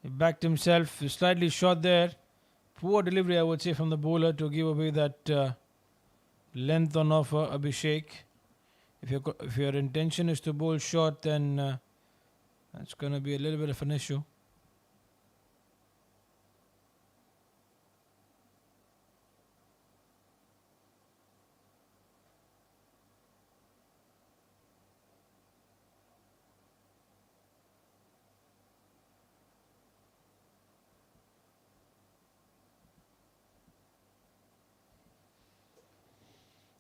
He backed himself, slightly short there. Poor delivery, I would say, from the bowler to give away that length on offer, Abhishek. If your intention is to bowl short, then that's going to be a little bit of an issue.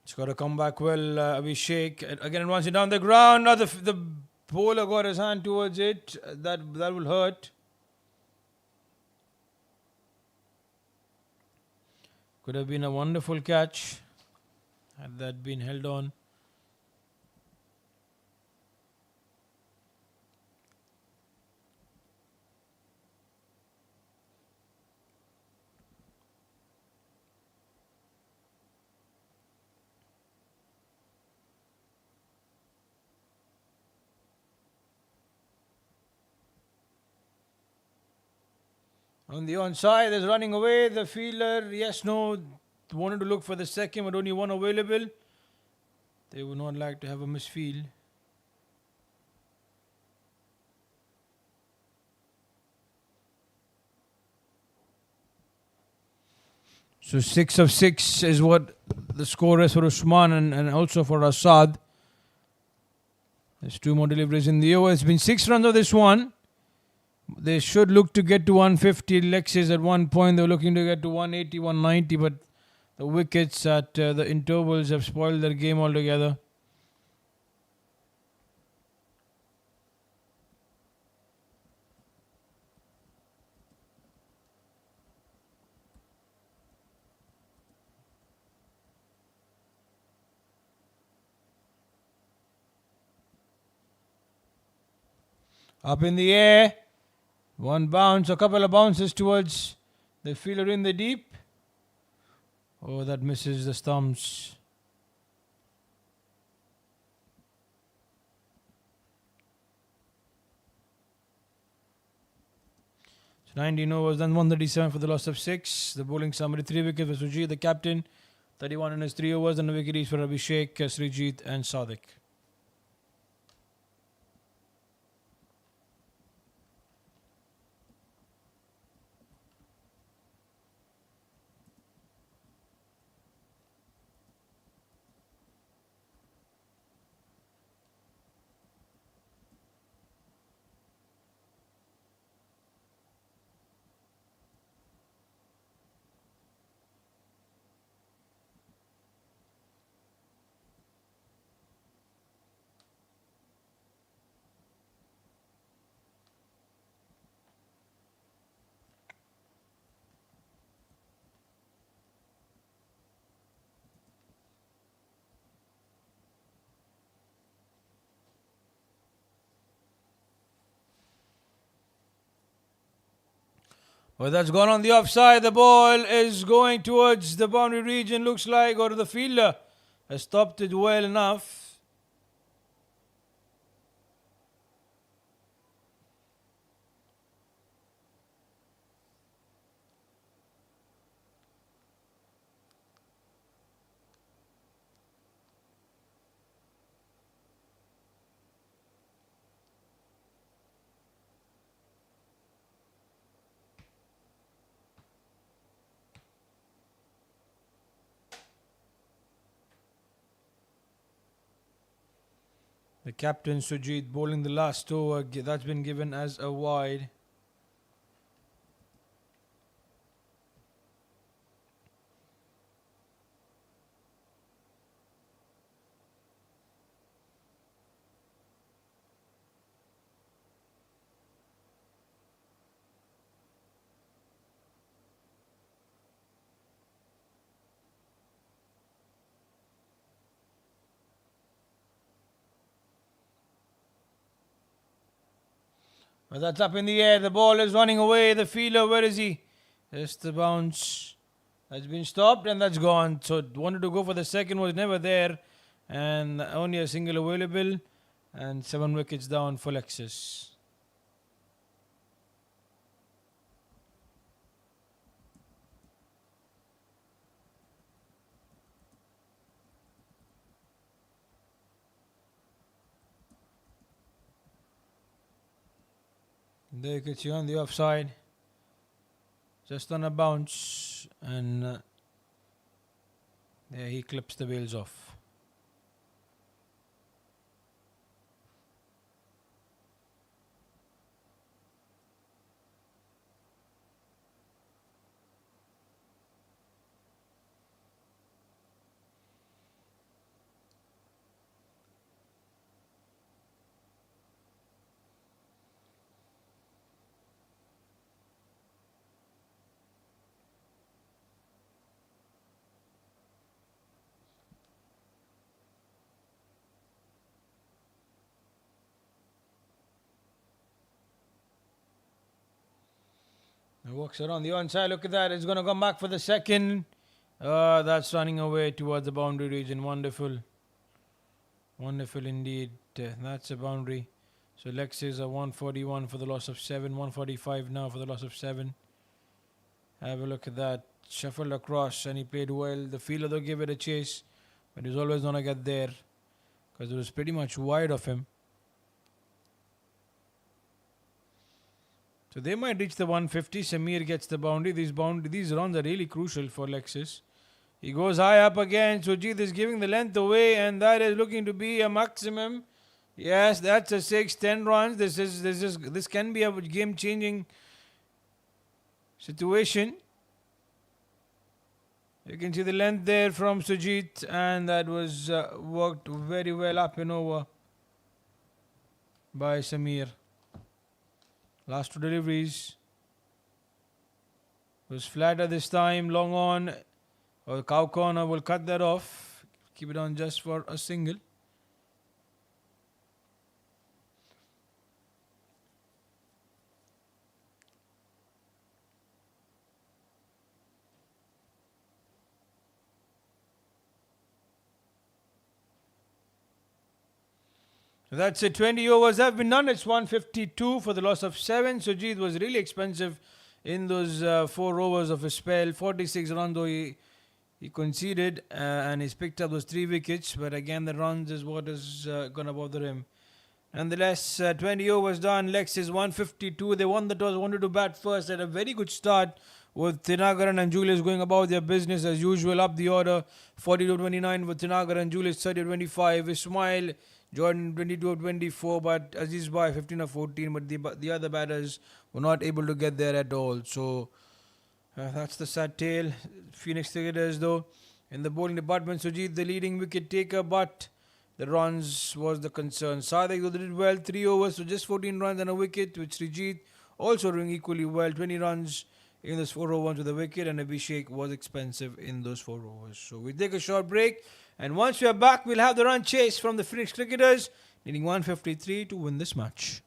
It's got to come back well, Abhishek. Again, it wants it down the ground. Now the bowler got his hand towards it. That will hurt. Could have been a wonderful catch had that been held on. On the onside, there's running away. The fielder, yes, no, wanted to look for the second, but only one available. They would not like to have a misfield. So 6 of 6 is what the score is for Usman and also for Asad. There's 2 more deliveries in the over. It's been 6 runs of this one. They should look to get to 150. Lexus at one point they were looking to get to 180, 190, but the wickets at the intervals have spoiled their game altogether. Up in the air. One bounce, a couple of bounces towards the fielder in the deep. Oh, that misses the stumps. So 19 overs, then 137 for the loss of 6. The bowling summary: 3 wickets for Sujit, the captain. 31 in his 3 overs, and a wicket each for Abhishek, Srijit, and Sadiq. Well, that's gone on the offside. The ball is going towards the boundary region, looks like, or the fielder has stopped it well enough. The captain Sujit bowling the last over. That's been given as a wide. But that's up in the air. The ball is running away. The fielder, where is he? Just the bounce. That's been stopped and that's gone. So wanted to go for the second, was never there. And only a single available. And 7 wickets down for Lexus. There you can see on the offside. Just on a bounce. And there he clips the bails off. It walks around the onside. Look at that. It's going to come back for the second. That's running away towards the boundary region. Wonderful. Wonderful indeed. That's a boundary. So Lexus are 141 for the loss of 7. 145 now for the loss of 7. Have a look at that. Shuffled across and he played well. The fielder though gave it a chase. But he's always going to get there. Because it was pretty much wide of him. So they might reach the 150. Samir gets the boundary. These runs are really crucial for Lexus. He goes high up again. Sujit is giving the length away, and that is looking to be a maximum. Yes, that's a 6-10 runs. This can be a game-changing situation. You can see the length there from Sujit, and that was worked very well up and over by Samir. Last 2 deliveries was flatter this time, long on, or cow corner will cut that off, keep it on just for a single. So that's it. 20 overs have been done. It's 152 for the loss of 7. Sujit was really expensive in those 4 overs of his spell. 46 runs though he conceded and he's picked up those 3 wickets. But again, the runs is what is going to bother him. Nonetheless, 20 overs done. Lexus 152. They won the toss, wanted to bat first. Had a very good start with Thinagaran and Julius going about their business as usual. Up the order 42-29 with Thinagaran, Julius 30-25. Ismail, Jordan 22-24, but Aziz Bhai 15-14. But the other batters were not able to get there at all. So that's the sad tale. Phoenix Cricketers though in the bowling department. Sujit the leading wicket taker, but the runs was the concern. Sadek though did well, 3 overs, so just 14 runs and a wicket, with Srijit also doing equally well, 20 runs in those 4 overs with a wicket, and Abhishek was expensive in those 4 overs. So we take a short break, and once we are back, we'll have the run chase from the Phoenix Cricketers, needing 153 to win this match.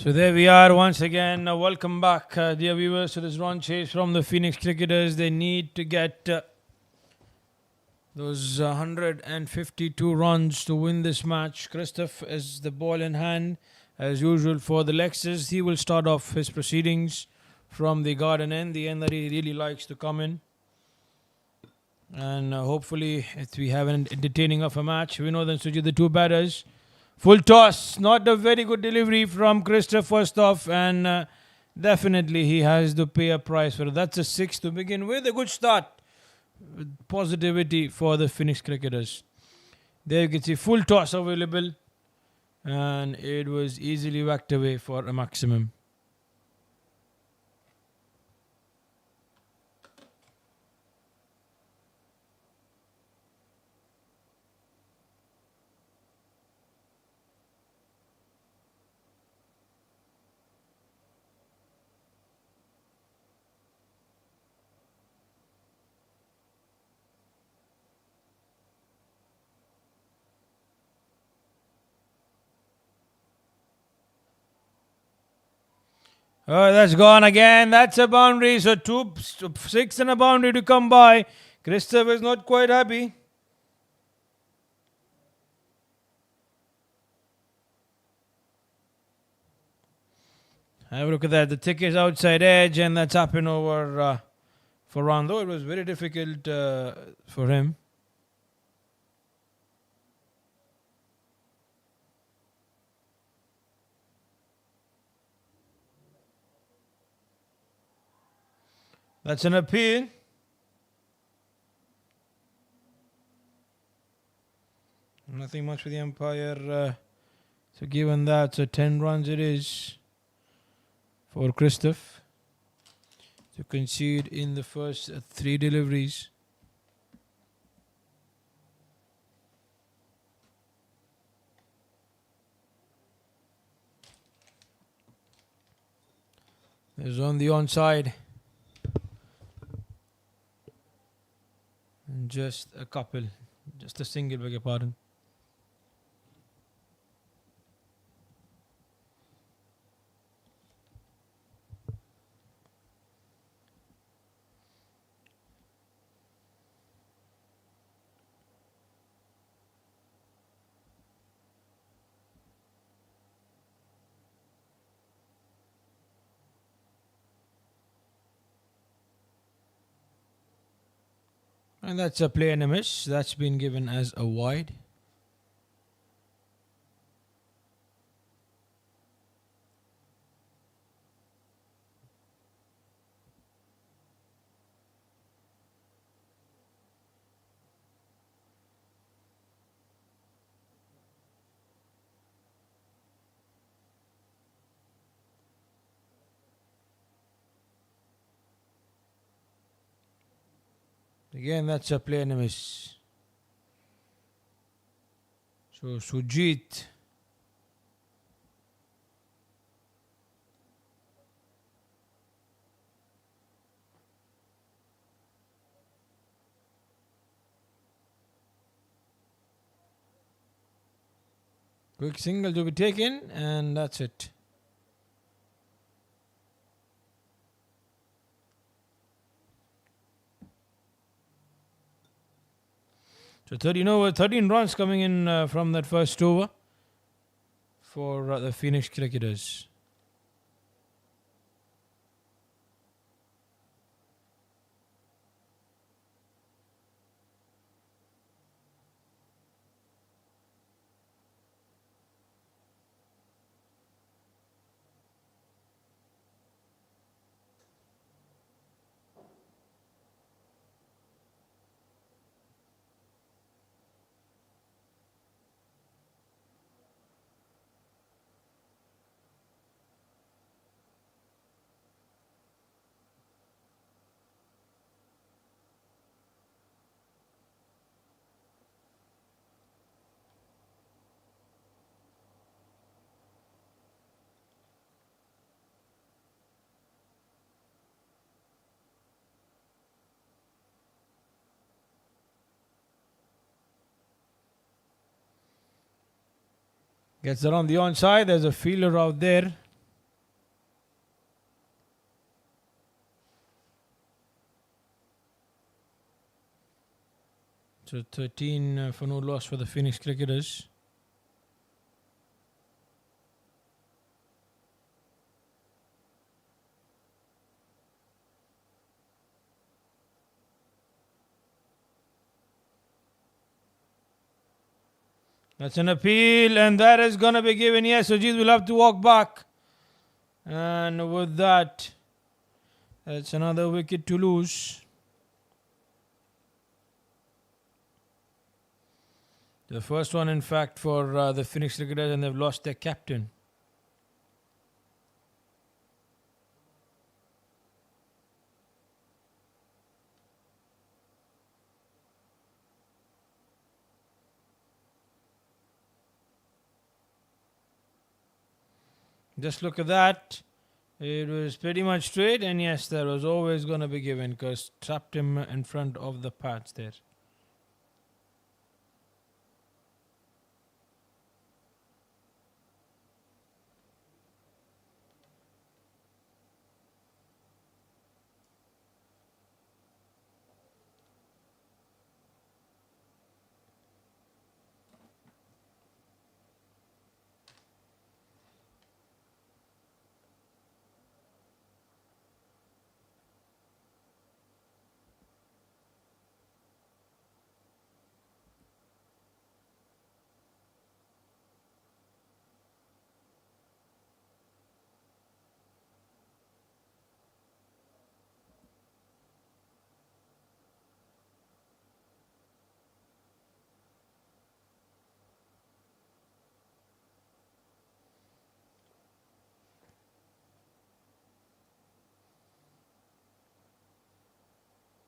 So there we are once again. Welcome back, dear viewers, to this run chase from the Phoenix Cricketers. They need to get those 152 runs to win this match. Christoph is the ball in hand, as usual for the Lexus. He will start off his proceedings from the garden end, the end that he really likes to come in. And hopefully, if we have an entertaining of a match, we know then Sujit, the two batters. Full toss, not a very good delivery from Christoph first off, and definitely he has to pay a price for it. That's a 6 to begin with. A good start. Positivity for the Phoenix Cricketers. There you can see full toss available, and it was easily whacked away for a maximum. Oh, that's gone again. That's a boundary. So 6 and a boundary to come by. Christoph is not quite happy. Have a look at that. The thick is outside edge, and that's up and over for Rondo. It was very difficult for him. That's an appeal. Nothing much for the umpire. So given that, so 10 runs it is for Christoph to concede in the first 3 deliveries. There's on the onside. Just a couple, just a single, beg your pardon. And that's a play and a miss. That's been given as a wide. Again, that's a play and a miss. So Sujit quick single to be taken, and that's it. So 13 runs coming in from that first over for the Phoenix Cricketers. Gets around the onside. There's a fielder out there. So 13 for no loss for the Phoenix cricketers. That's an appeal, and that is going to be given. Yes, Ajit will have to walk back. And with that, that's another wicket to lose. The first one, in fact, for the Phoenix cricketers, and they've lost their captain. Just look at that. It was pretty much straight, and yes, that was always going to be given because trapped him in front of the pads there.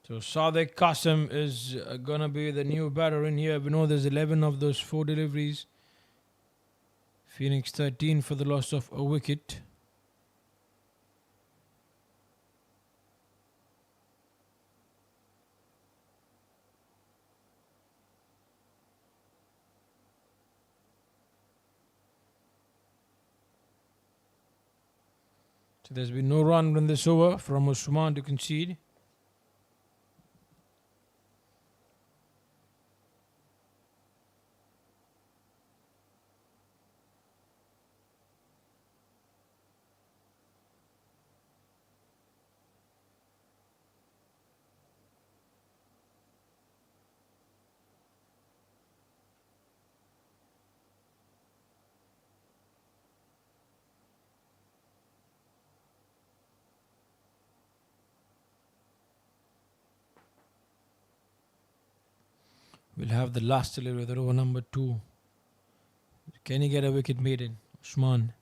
So Sadiq Qasim is going to be the new batter in here. We know there's 11 of those 4 deliveries. Phoenix 13 for the loss of a wicket. So there's been no run in this over from Usman to concede. We'll have the last delivery, the over number 2. Can he get a wicket maiden? Usman.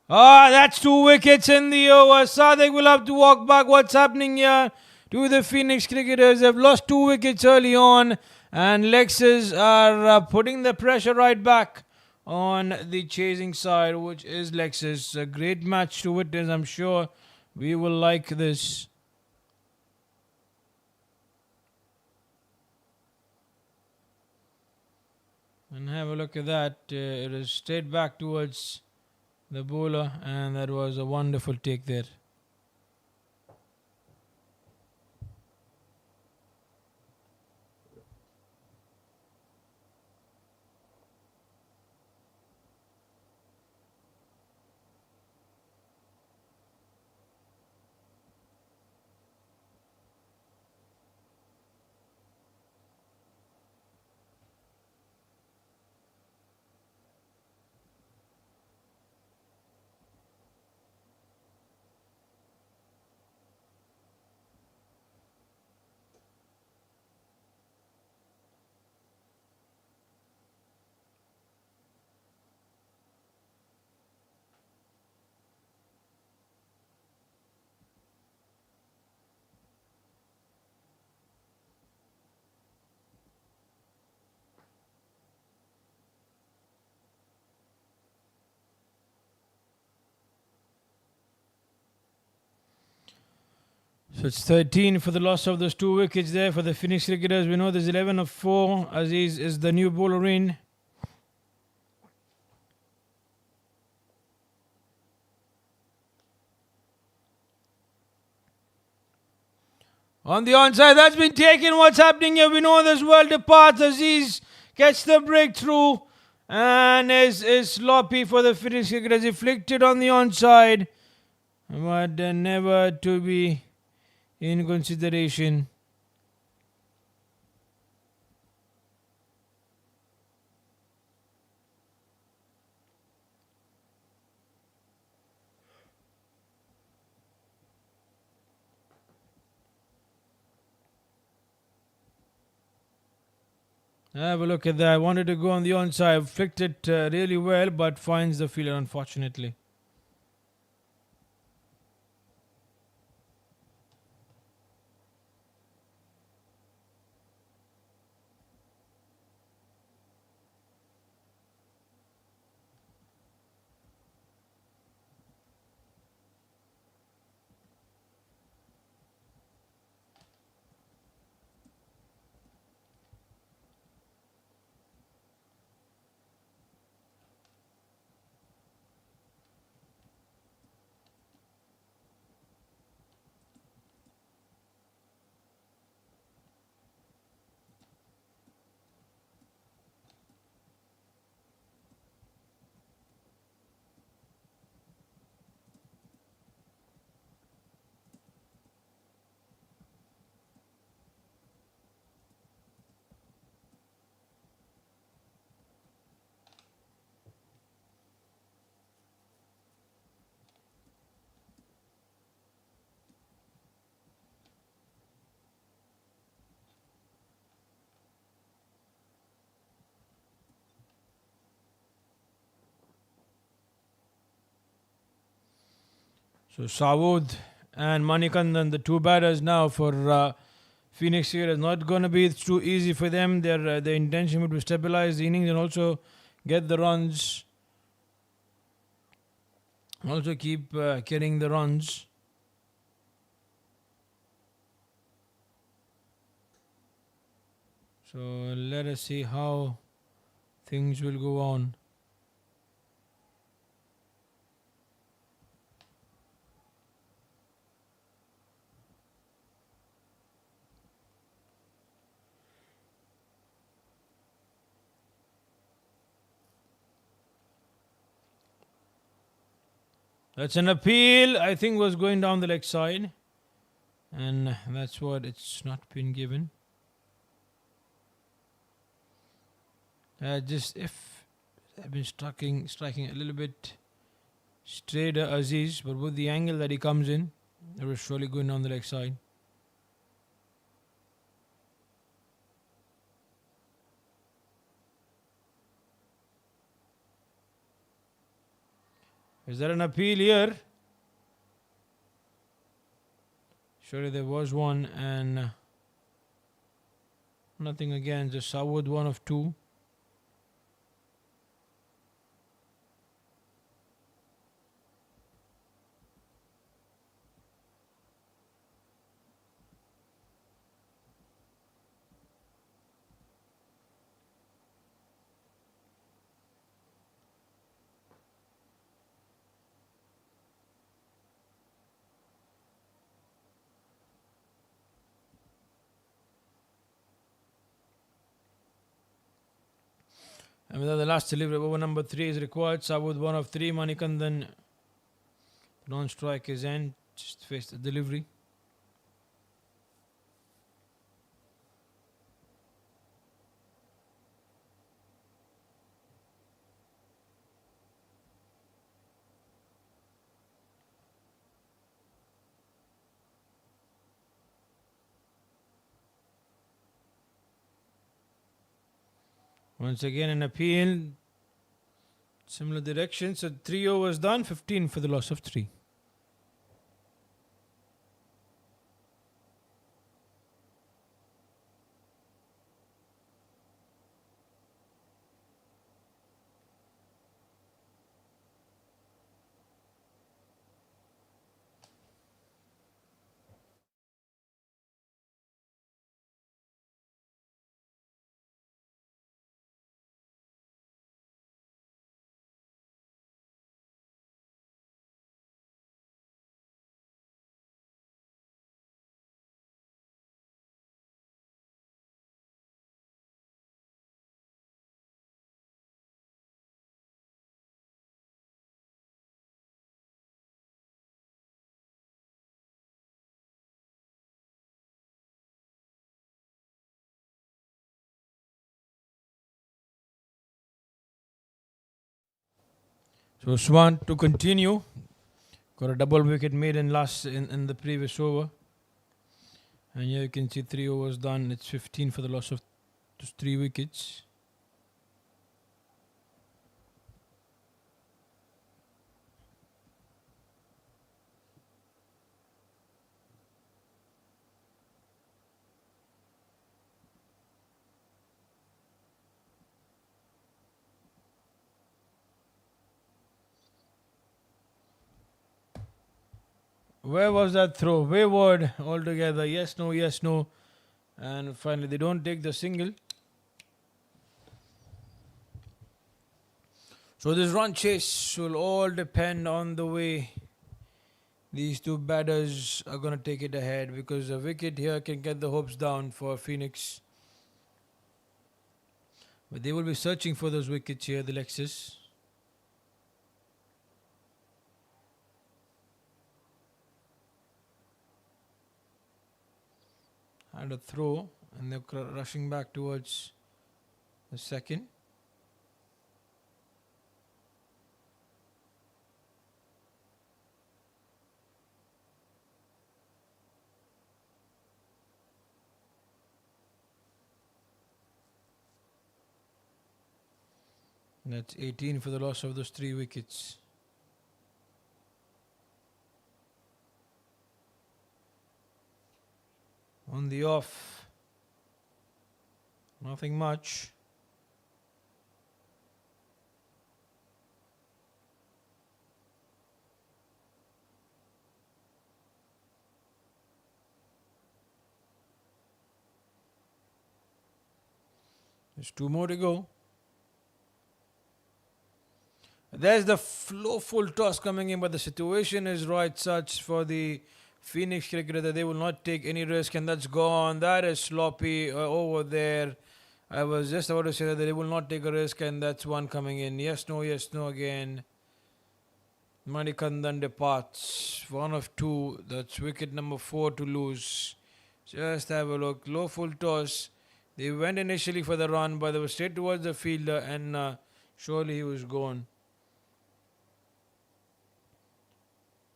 That's 2 wickets in the over. Sadiq will have to walk back. What's happening here to the Phoenix cricketers? They've lost 2 wickets early on, and Lexus are putting the pressure right back on the chasing side, which is Lexus. A great match to witness. I'm sure we will like this. And have a look at that. It is straight back towards the bowler, and that was a wonderful take there. So it's 13 for the loss of those 2 wickets there for the Phoenix cricketers. We know there's 11 of 4. Aziz is the new bowler in. On the onside, that's been taken. What's happening here? We know this world departs. Aziz gets the breakthrough and is sloppy for the Finnish cricket as he flicked it on the onside. But never to be in consideration. Have a look at that. Wanted to go on the onside. Flicked it really well, but finds the fielder unfortunately. So Sawood and Manikandan, the two batters now for Phoenix here, is not going to be too easy for them. Their intention would be to stabilize the innings and also get the runs. Also keep getting the runs. So let us see how things will go on. That's an appeal. I think was going down the leg side. And that's what it's not been given. Just if I've been striking a little bit straighter Aziz, but with the angle that he comes in, it was surely going down the leg side. Is there an appeal here? Surely there was one, and nothing again, just Sawood one of two. And without the last delivery, over number 3 is required. Sawood 1 of 3. Manikandan non-strike his end. Just face the delivery. Once again an appeal. Similar direction. So 3 overs done. 15 for the loss of 3. So Swan to continue. Got a double wicket made in the previous over. And here you can see 3 overs done. It's 15 for the loss of 3 wickets. Where was that throw? Wayward altogether. Yes, no, yes, no. And finally, they don't take the single. So this run chase will all depend on the way these two batters are going to take it ahead, because a wicket here can get the hopes down for Phoenix. But they will be searching for those wickets here, the Lexus. And a throw, and they're rushing back towards the second. That's 18 for the loss of those 3 wickets. On the off, nothing much. There's 2 more to go. There's the full toss coming in, but the situation is right such for the Phoenix cricketer that they will not take any risk, and that's gone. That is sloppy over there. I was just about to say that they will not take a risk, and that's one coming in. Yes, no again. Manikandan departs. 1 of 2. That's wicket number 4 to lose. Just have a look. Low full toss. They went initially for the run, but they were straight towards the fielder, and surely he was gone.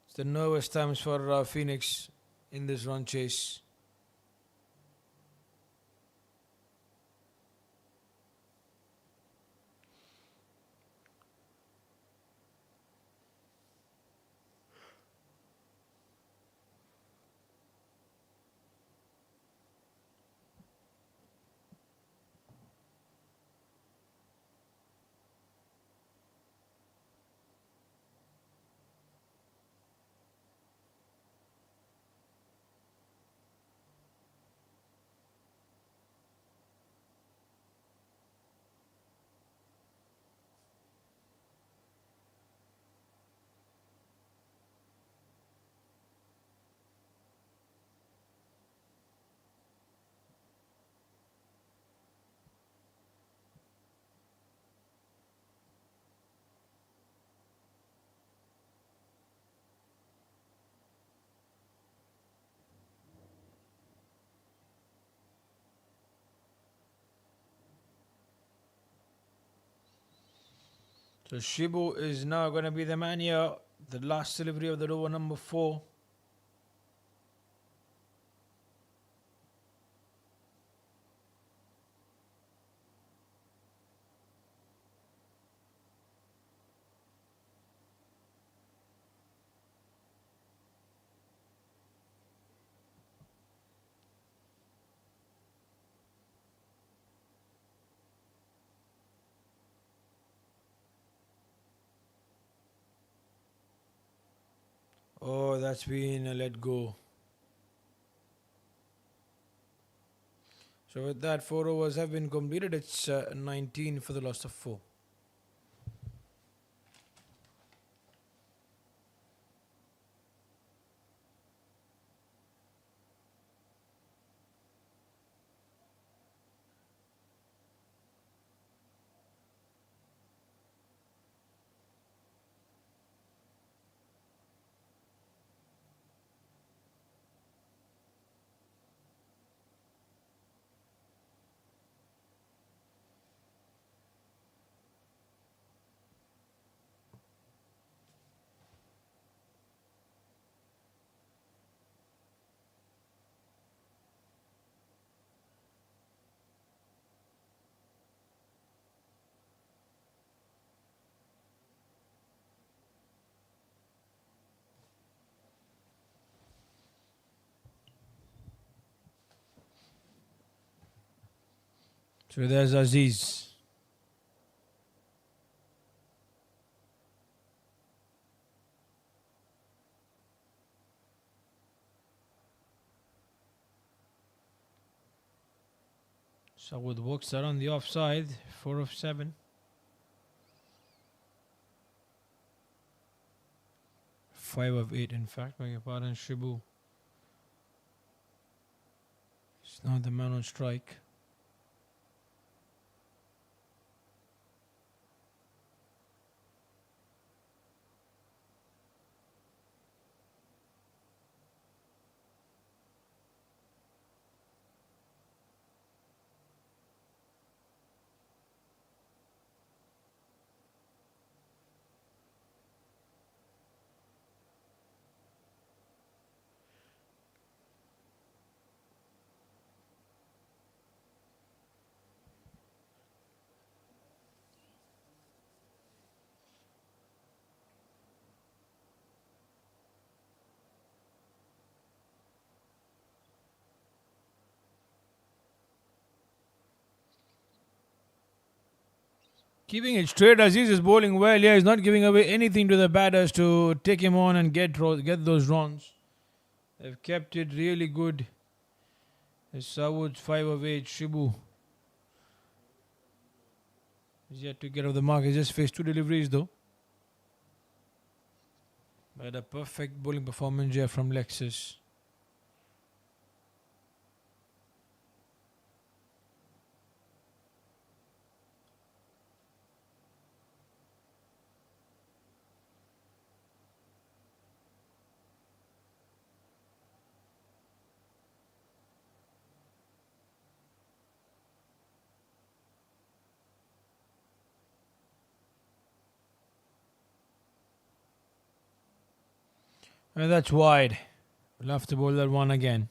It's the nervous times for Phoenix in this run chase. So Shibu is now going to be the man here. The last delivery of the over number 4. Oh, that's been a let go. So with that, 4 overs have been completed. It's 19 for the loss of 4. So there's Aziz. Saud works around the offside. 4 of 7. 5 of 8, in fact. Beg your pardon, Shibu. It's not the man on strike. Keeping it straight, Aziz is bowling well. Yeah, he's not giving away anything to the batters to take him on and get those runs. They've kept it really good. Sawood 5 of 8. Shibu is yet to get off the mark. He just faced 2 deliveries though. But a perfect bowling performance here from Lexus. And that's wide. We'll have to bowl that one again.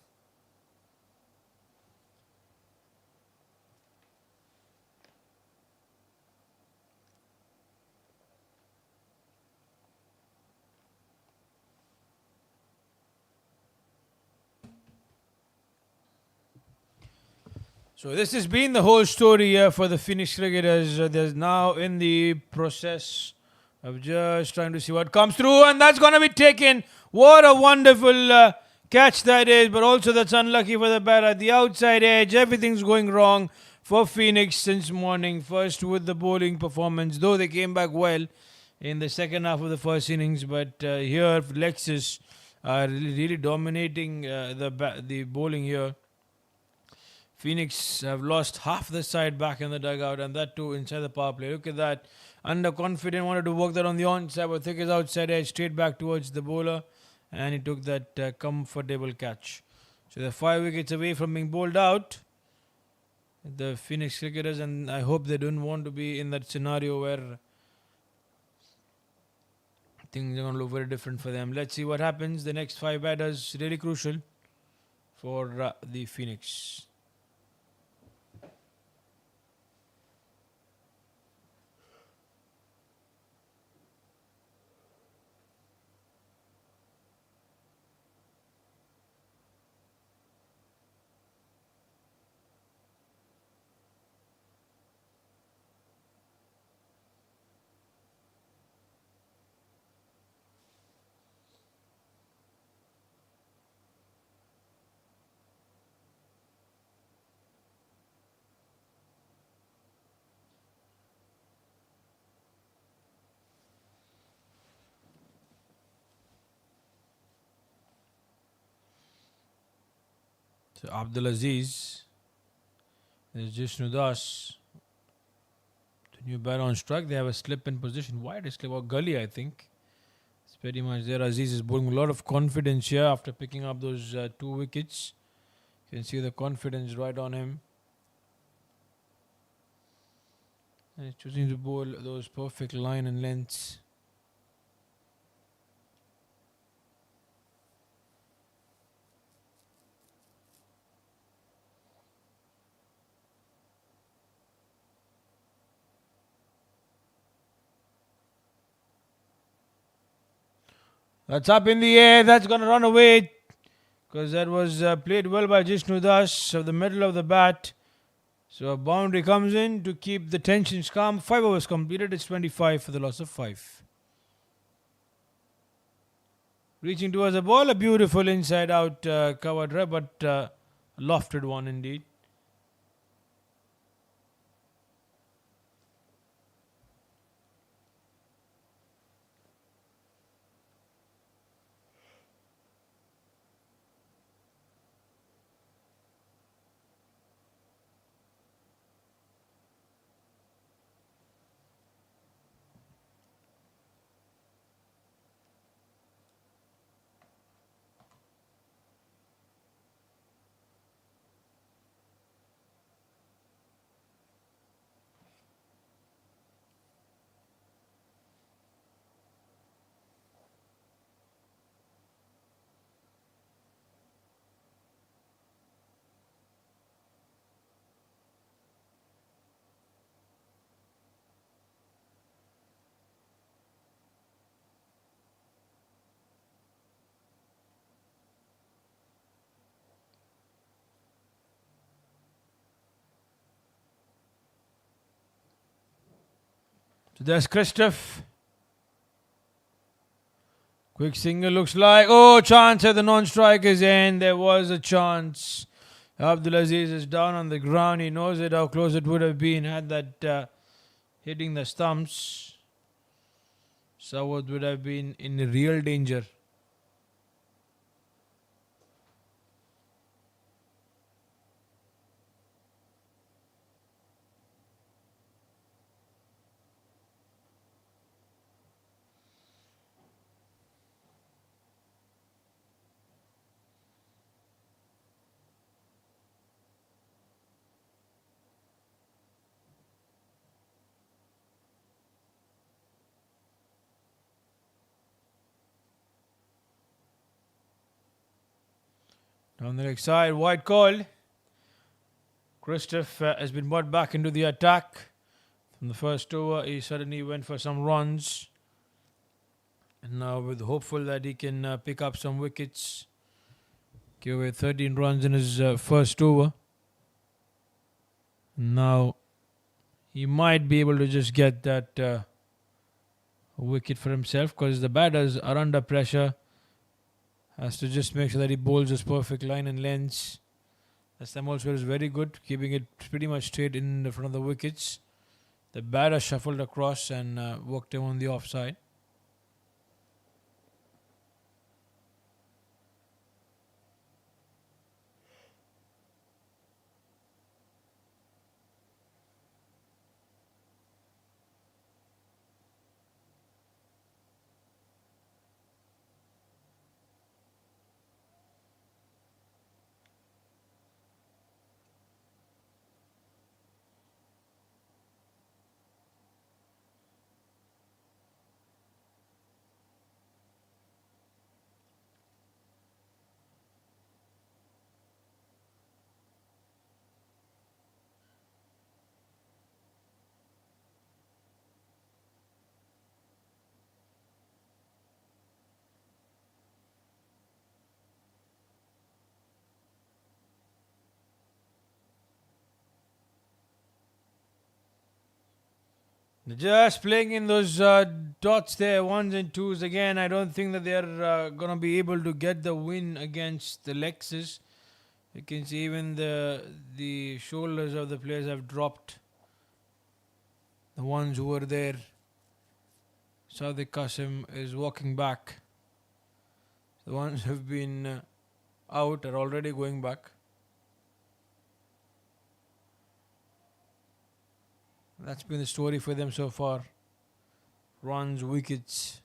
So this has been the whole story here for the Phoenix cricketers. They're now in the process of just trying to see what comes through, and that's going to be taken. What a wonderful catch that is, but also that's unlucky for the batter. The outside edge, everything's going wrong for Phoenix since morning. First with the bowling performance, though they came back well in the second half of the first innings, but here Lexus are really dominating the bowling here. Phoenix have lost half the side back in the dugout, and that too inside the power play. Look at that. Underconfident, wanted to work that on the onside, but took his outside edge straight back towards the bowler, and he took that comfortable catch. So they're 5 wickets away from being bowled out, the Phoenix cricketers, and I hope they don't want to be in that scenario where things are going to look very different for them. Let's see what happens. The next 5 batters really crucial for the Phoenix. So Abdul Aziz, there's Jishnu Das. The new batter on strike. They have a slip in position. Wide a slip or gully, I think. It's pretty much there. Aziz is bowling a lot of confidence here after picking up those 2 wickets. You can see the confidence right on him. And he's choosing to bowl those perfect line and lengths. That's up in the air. That's going to run away because that was played well by Jishnu Das of the middle of the bat. So a boundary comes in to keep the tensions calm. 5 overs completed. It's 25 for the loss of 5. Reaching towards the ball, a beautiful inside out covered drive, but lofted one indeed. So there's Christoph. Quick single looks like. Oh, chance at the non-striker's end. There was a chance. Abdulaziz is down on the ground. He knows it, how close it would have been had that hitting the stumps. Sawad would have been in real danger. Down the leg side, wide call. Christoph has been brought back into the attack. From the first over, he suddenly went for some runs. And now with hopeful that he can pick up some wickets. Give away 13 runs in his first over. Now he might be able to just get that wicket for himself because the batters are under pressure. Has to just make sure that he bowls his perfect line and lengths. Last time also was very good, keeping it pretty much straight in the front of the wickets. The batter shuffled across and worked him on the offside. Just playing in those dots there, ones and twos. Again, I don't think that they're going to be able to get the win against the Lexus. You can see even the shoulders of the players have dropped. The ones who were there. Sadiq Qasim is walking back. The ones who have been out are already going back. That's been the story for them so far. Runs, wickets.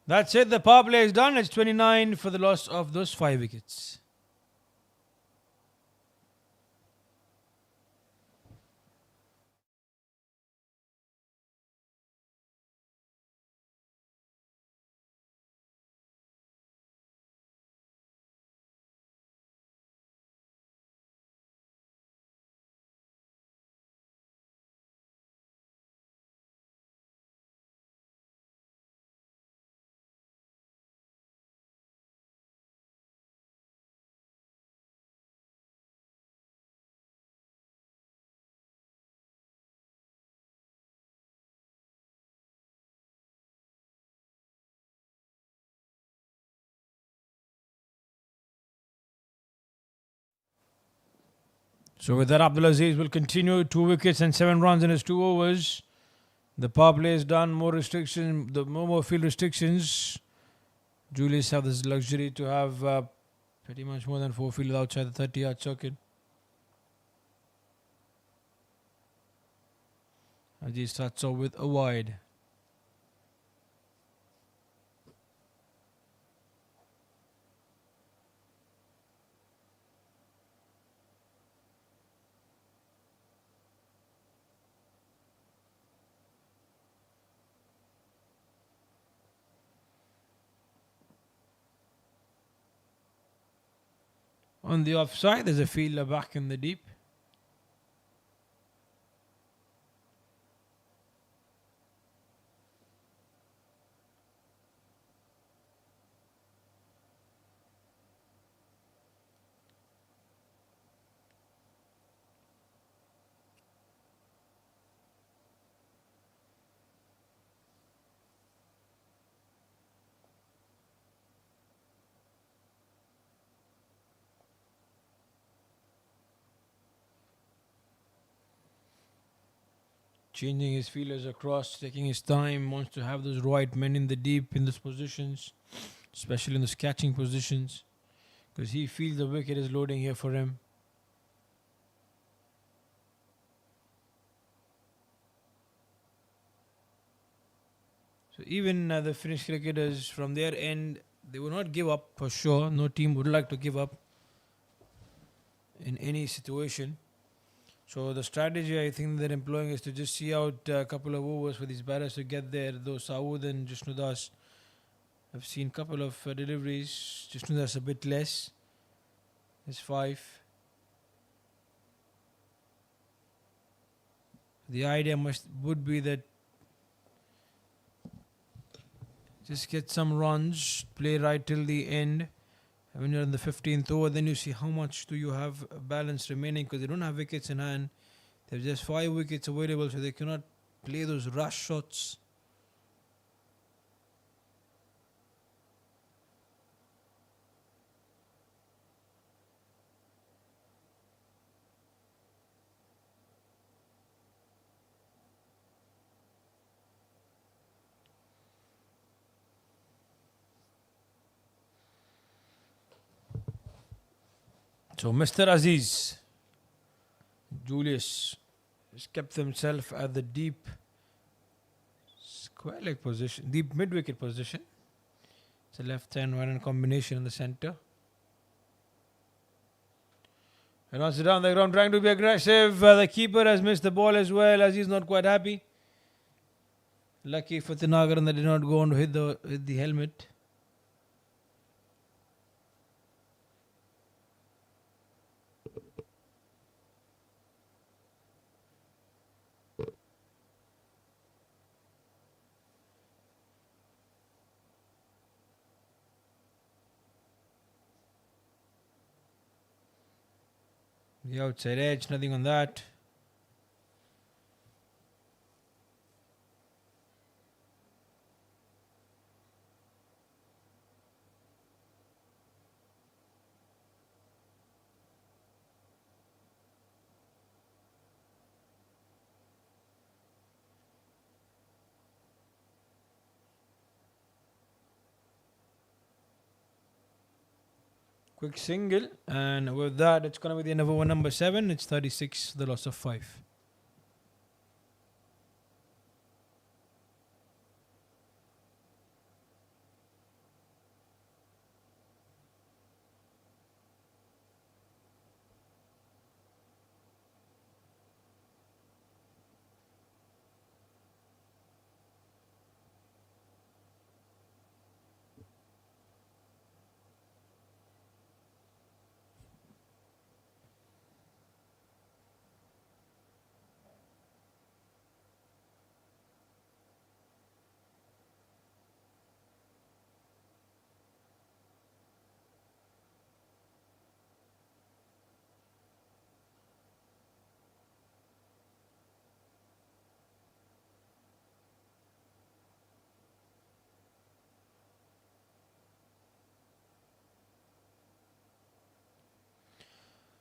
That's it. The power play is done. It's 29 for the loss of those 5 wickets. So with that, Abdulaziz will continue 2 wickets and 7 runs in his 2 overs. The power play is done. More restrictions, more field restrictions. Julius have this luxury to have pretty much more than 4 fielders outside the 30-yard circuit. Aziz starts off with a wide. On the offside, there's a fielder back in the deep. Changing his fielders across, taking his time, wants to have those right men in the deep in those positions, especially in those catching positions, because he feels the wicket is loading here for him. So even the Finnish cricketers from their end, they will not give up for sure. No team would like to give up in any situation. So the strategy I think they're employing is to just see out a couple of overs for these batters to get there. Though Saoud and Jishnudas have seen a couple of deliveries. Jishnudas a bit less. It's 5. The idea would be that just get some runs, play right till the end. And when you're in the 15th over, then you see how much do you have balance remaining, because they don't have wickets in hand. There's just 5 wickets available, so they cannot play those rush shots. So Mr. Aziz, Julius, has kept himself at the deep square leg position, deep mid-wicket position. It's a left-hand right-hand combination in the center. And once down the ground, trying to be aggressive. The keeper has missed the ball as well, as he's not quite happy. Lucky for Thinagaran that did not go on to hit the helmet. The outside edge, nothing on that. Quick single, and with that, it's going to be the end of over number 7. It's 36, the loss of 5.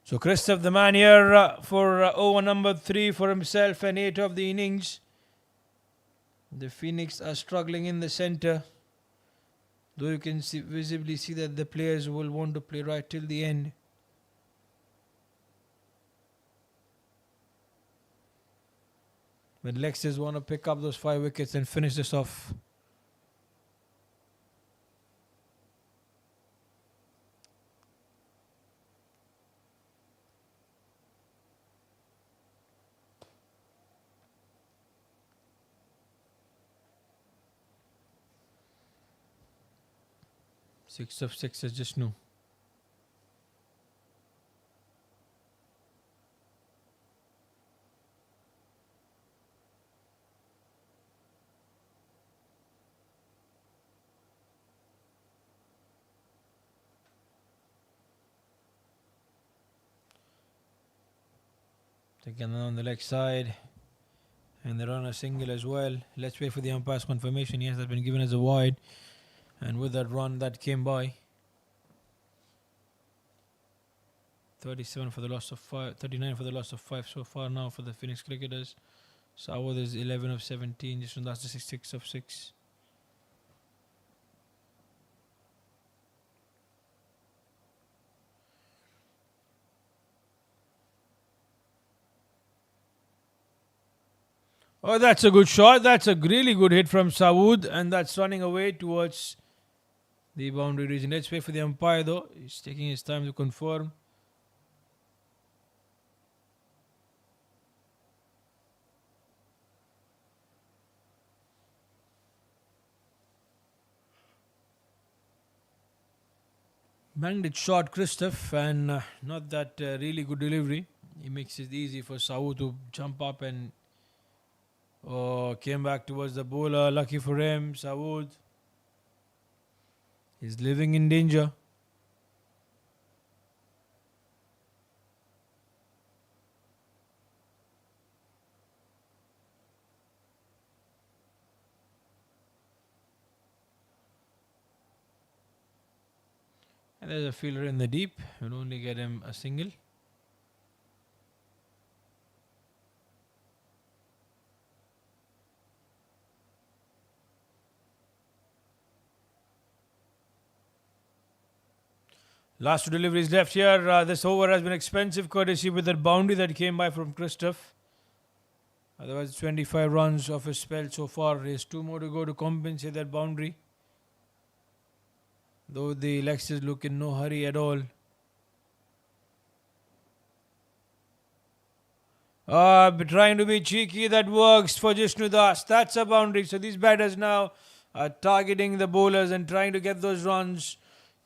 So Christoph, the man here for over number 3 for himself and 8 of the innings. The Phoenix are struggling in the center, though you can visibly see that the players will want to play right till the end. But Lexus want to pick up those 5 wickets and finish this off. Six of 6 is just new. Taken on the leg side. And they're on a single as well. Let's wait for the umpire's confirmation. Yes, that's been given as a wide. And with that run that came by. 37 for the loss of 5. 39 for the loss of 5 so far now for the Phoenix cricketers. Saud is 11 of 17. Just that's the 6 of 6. Oh, that's a good shot. That's a really good hit from Saud, and that's running away towards the boundary region. Let's wait for the umpire though. He's taking his time to confirm. Banged it short, Christoph, and not that really good delivery. He makes it easy for Saud to jump up and came back towards the bowler. Lucky for him, Saud is living in danger. And there's a fielder in the deep. We'll only get him a single. Last 2 deliveries left here. This over has been expensive courtesy with that boundary that came by from Christoph. Otherwise, 25 runs of his spell so far. He has 2 more to go to compensate that boundary. Though the Lexus look in no hurry at all. Trying to be cheeky, that works for Jishnu Das. That's a boundary. So these batters now are targeting the bowlers and trying to get those runs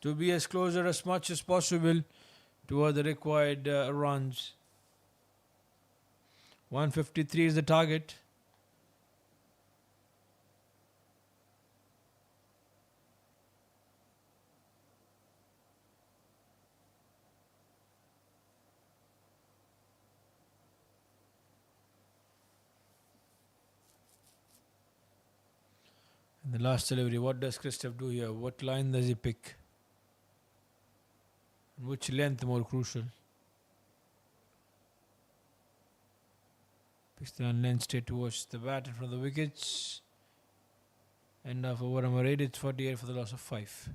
to be as closer as much as possible toward the required runs. 153 is the target. And the last delivery, what does Christoph do here? What line does he pick? Which length more crucial? Picks the length straight towards the bat in front of the wickets. End of over number 8, it's 48 for the loss of 5.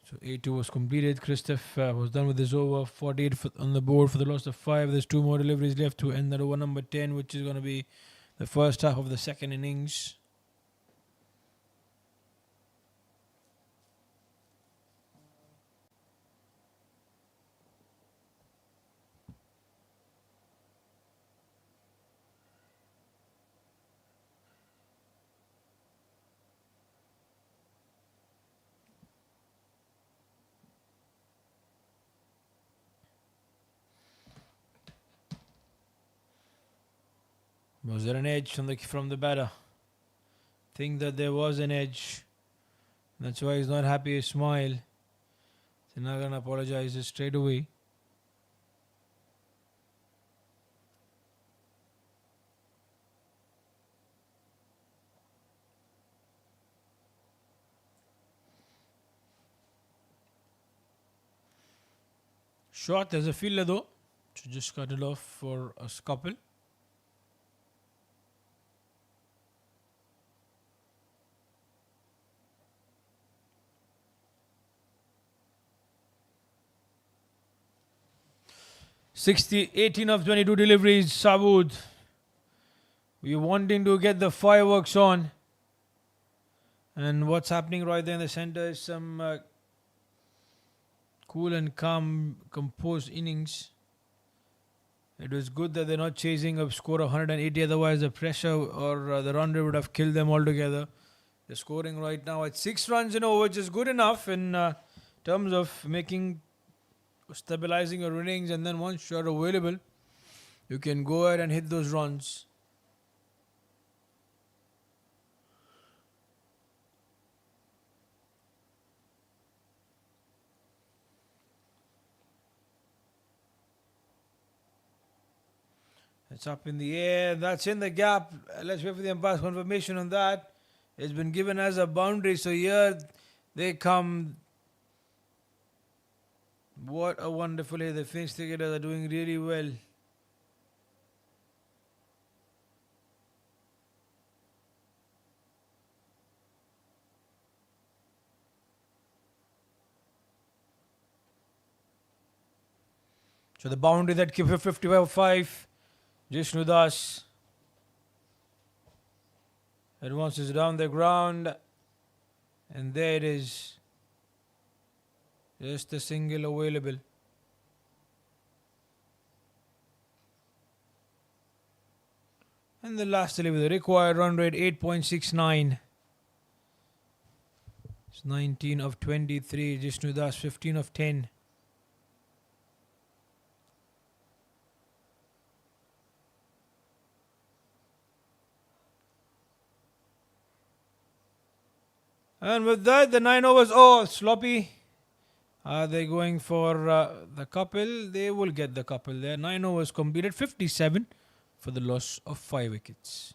So 8-2 was completed. Christoph was done with his over. 48 on the board for the loss of 5. There's 2 more deliveries left to end that over number 10, which is going to be the first half of the second innings. Was there an edge from the batter? Think that there was an edge. That's why he's not happy. Smile. Sinagan apologizes straight away. Short, there's a fielder though. So just cut it off for a couple. $18 of 22 deliveries. Sawood. We're wanting to get the fireworks on. And what's happening right there in the center is some cool and calm, composed innings. It was good that they're not chasing a score of 180, otherwise the pressure or the run rate would have killed them altogether. They're scoring right now at 6 runs in over, which is good enough in terms of stabilizing your innings, and then once you're available, you can go ahead and hit those runs. It's up in the air. That's in the gap. Let's wait for the umpire's confirmation on that. It's been given as a boundary. So here they come. What a wonderful hit. The Finnish cricketers are doing really well. So the boundary that keeps 55-5. Jishnu Das advances down the ground, and there it is. Just a single available. And the last delivery, the required run rate 8.69. It's 19 of 23. Jishnu Das 15 of 10. And with that, the 9 overs, sloppy. Are they going for the couple? They will get the couple there. 9 overs completed, 57 for the loss of 5 wickets.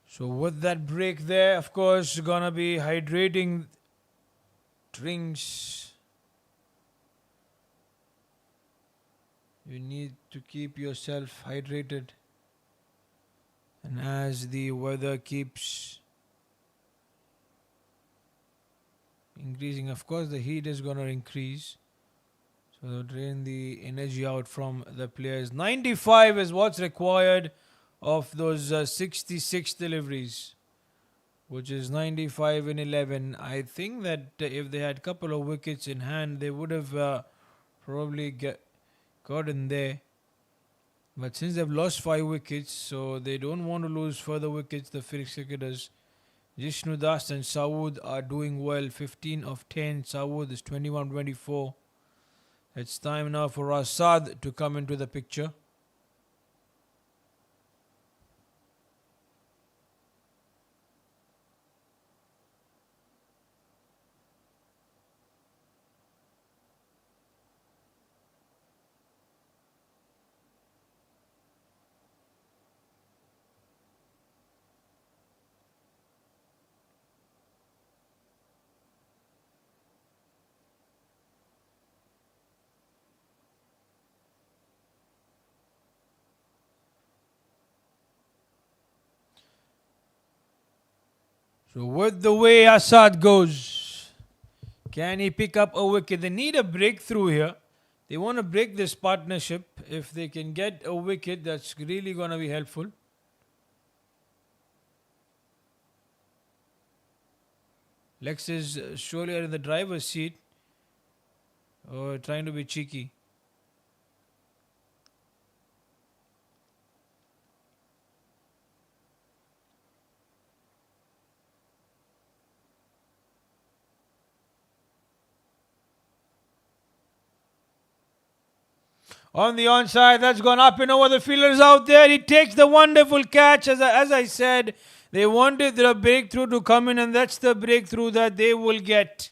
So with that break there, of course, gonna be hydrating drinks. You need to keep yourself hydrated. And as the weather keeps increasing, of course, the heat is gonna increase. So drain the energy out from the players. 95 is what's required of those 66 deliveries, which is 95 in 11. I think that if they had a couple of wickets in hand, they would have probably gotten there. But since they've lost 5 wickets, so they don't want to lose further wickets, the Finnish cricketers. Jishnu Das and Sawood are doing well. 15 of 10. Sawood is 21-24. It's time now for Asad to come into the picture. So with the way Assad goes, can he pick up a wicket? They need a breakthrough here. They want to break this partnership. If they can get a wicket, that's really going to be helpful. Lexus surely are in the driver's seat. Or trying to be cheeky. On the onside, that's gone up and over. The fielder's out there. He takes the wonderful catch. As I said, they wanted the breakthrough to come in, and that's the breakthrough that they will get.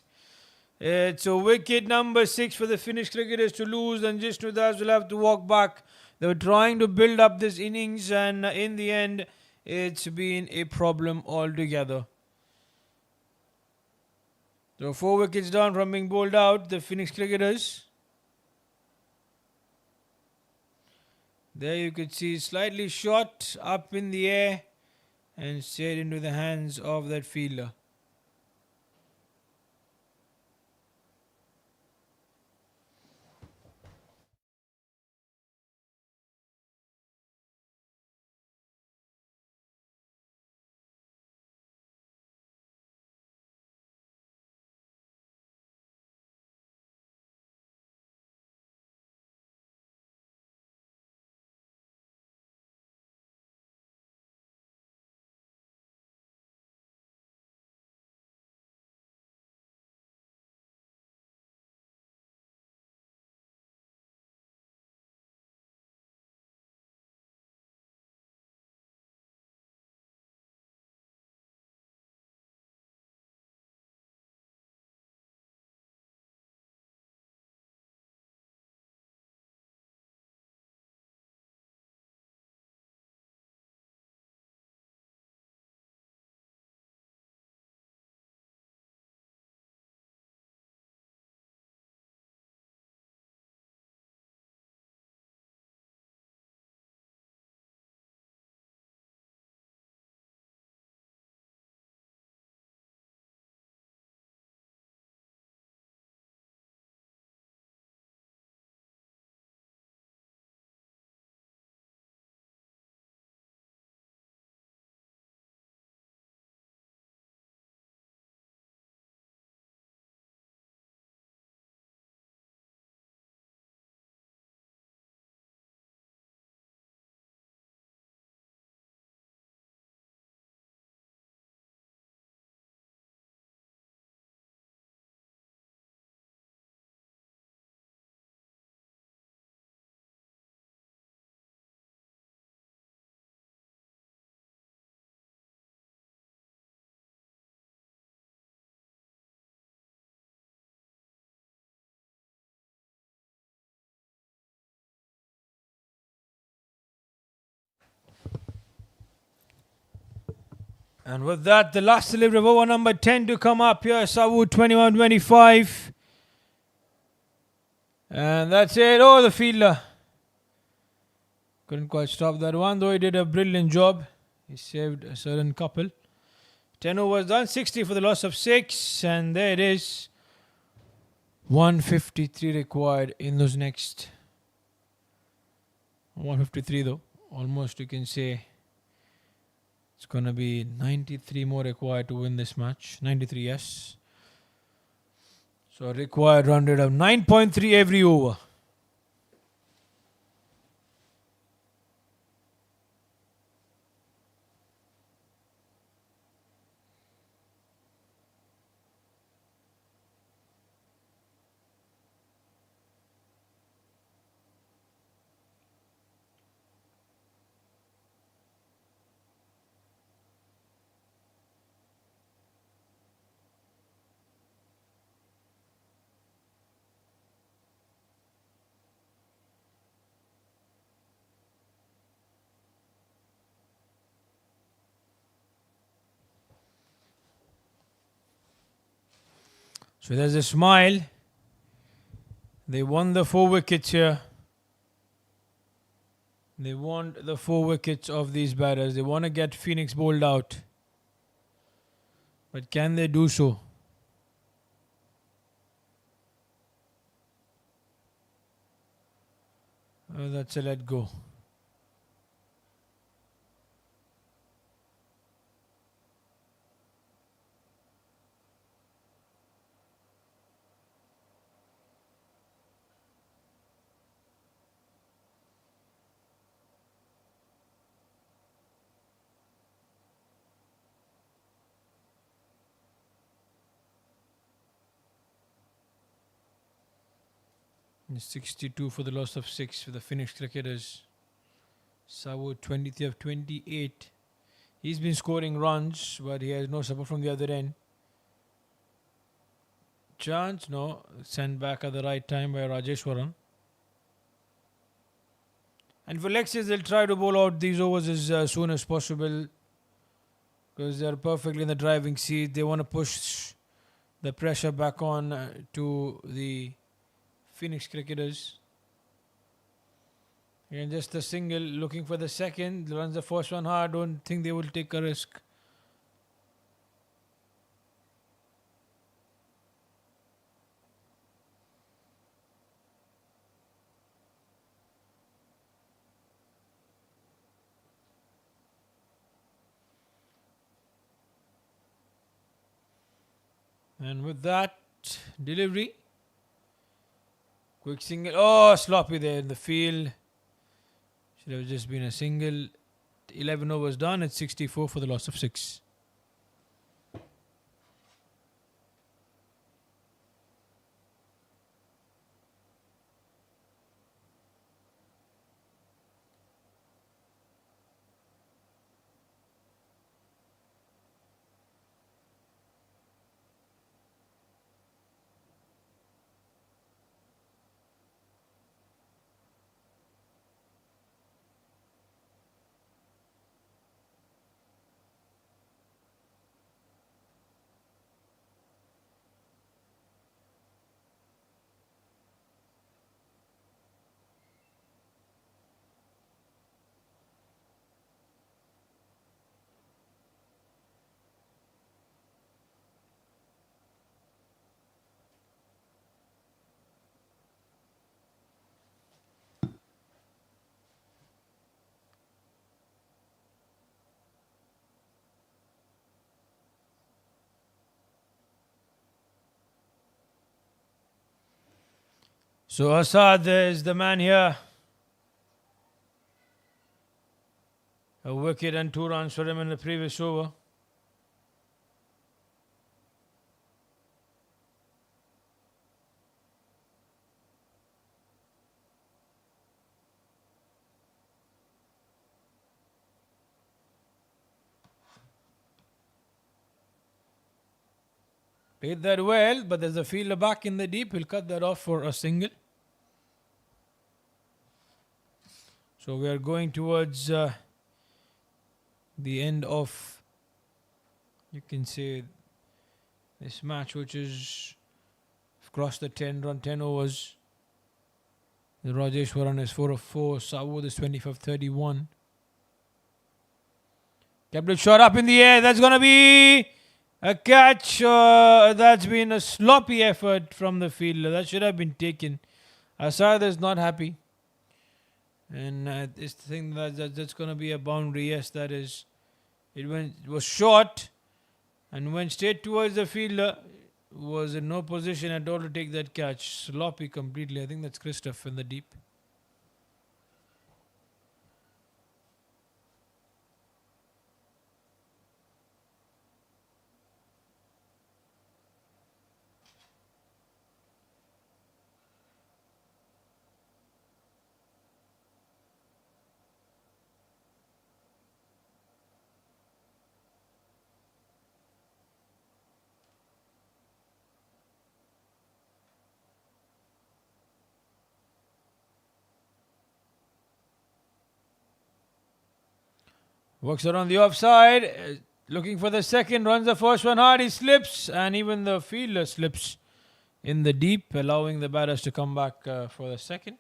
It's a wicket number 6 for the Finnish cricketers to lose, and Jishnu Das will have to walk back. They were trying to build up this innings, and in the end, it's been a problem altogether. So 4 wickets down from being bowled out, the Phoenix cricketers. There you could see slightly shot up in the air and straight into the hands of that fielder. And with that, the last delivery of over number 10 to come up here. Sawood 21-25. And that's it. Oh, the fielder couldn't quite stop that one, though he did a brilliant job. He saved a certain couple. 10 overs done, 60 for the loss of 6. And there it is. 153 required in those next. 153 though. Almost you can say. It's going to be 93 more required to win this match. 93, yes. So a required run rate of 9.3 every over. So there's a smile. They won the 4 wickets here. They want the 4 wickets of these batters. They want to get Phoenix bowled out. But can they do so? That's a let go. And 62 for the loss of 6 for the Finnish cricketers. Savo 20th of 28. He's been scoring runs, but he has no support from the other end. Chance, no. Sent back at the right time by Rajeshwaran. And for Lexus, they'll try to bowl out these overs as soon as possible because they're perfectly in the driving seat. They want to push the pressure back on to the Phoenix cricketers. And just a single, looking for the second. Runs the first one hard. Don't think they will take a risk. And with that delivery, quick single. Oh, sloppy there in the field. Should have just been a single. 11 overs done. It's 64 for the loss of 6. So Assad is the man here. A wicket and 2 runs for him in the previous over. Played that well, but there's a fielder back in the deep. He'll cut that off for a single. So we are going towards the end of, you can say, this match, which is crossed the 10 overs. The Rajeshwaran is 4 of 4. Sawood is 25 31. Kept it shot up in the air. That's going to be a catch. That's been a sloppy effort from the fielder. That should have been taken. Asad is not happy. And this thing that's going to be a boundary. Yes, that is. It was short and went straight towards the fielder. Was in no position at all to take that catch. Sloppy completely. I think that's Christoph in the deep. Works around the offside. Looking for the second. Runs the first one hard. He slips. And even the fielder slips in the deep, allowing the batters to come back for the second.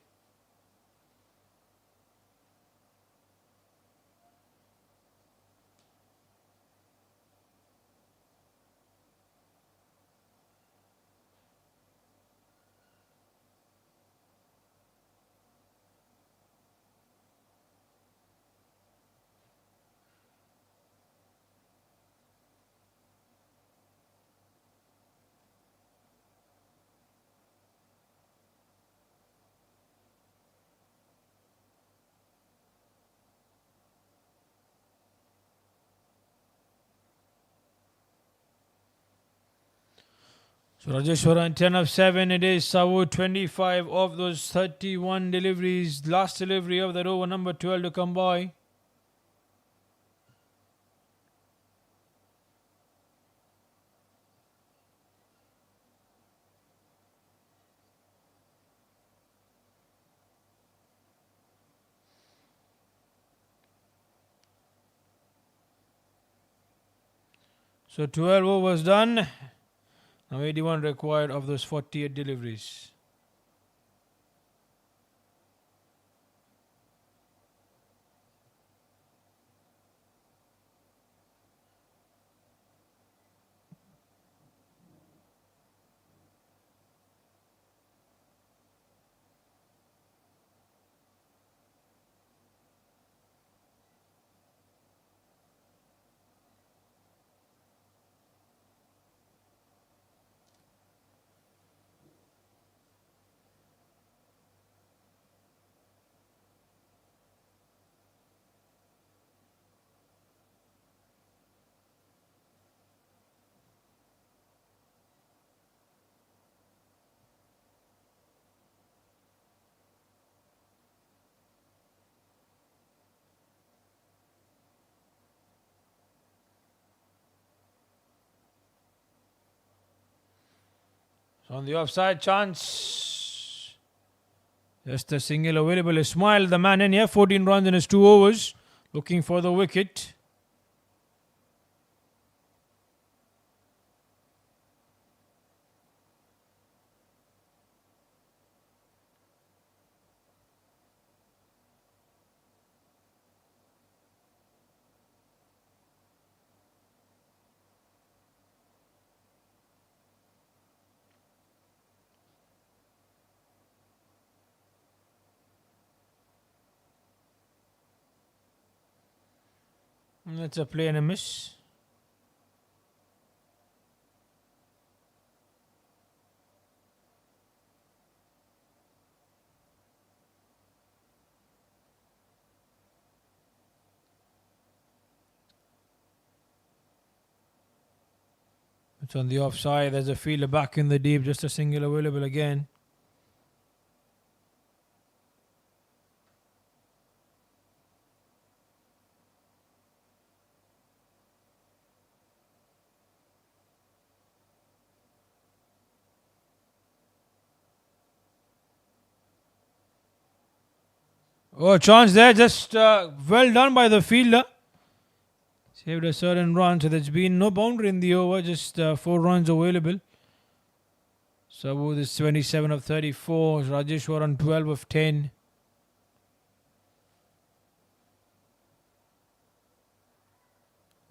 So Rajeshwaran 10 of 7. It is Sawu 25 of those 31 deliveries. Last delivery of that over, number 12 to come by. So 12 overs done. Now 81 required of those 48 deliveries. So on the offside chance. Just a single available. Ismail, the man in here, 14 runs in his 2 overs. Looking for the wicket. That's a play and a miss. It's on the offside. There's a fielder back in the deep. Just a single available again. Oh, chance there. Just well done by the fielder. Saved a certain run. So there's been no boundary in the over. Just 4 runs available. Sabu is 27 of 34. Rajeshwaran 12 of 10.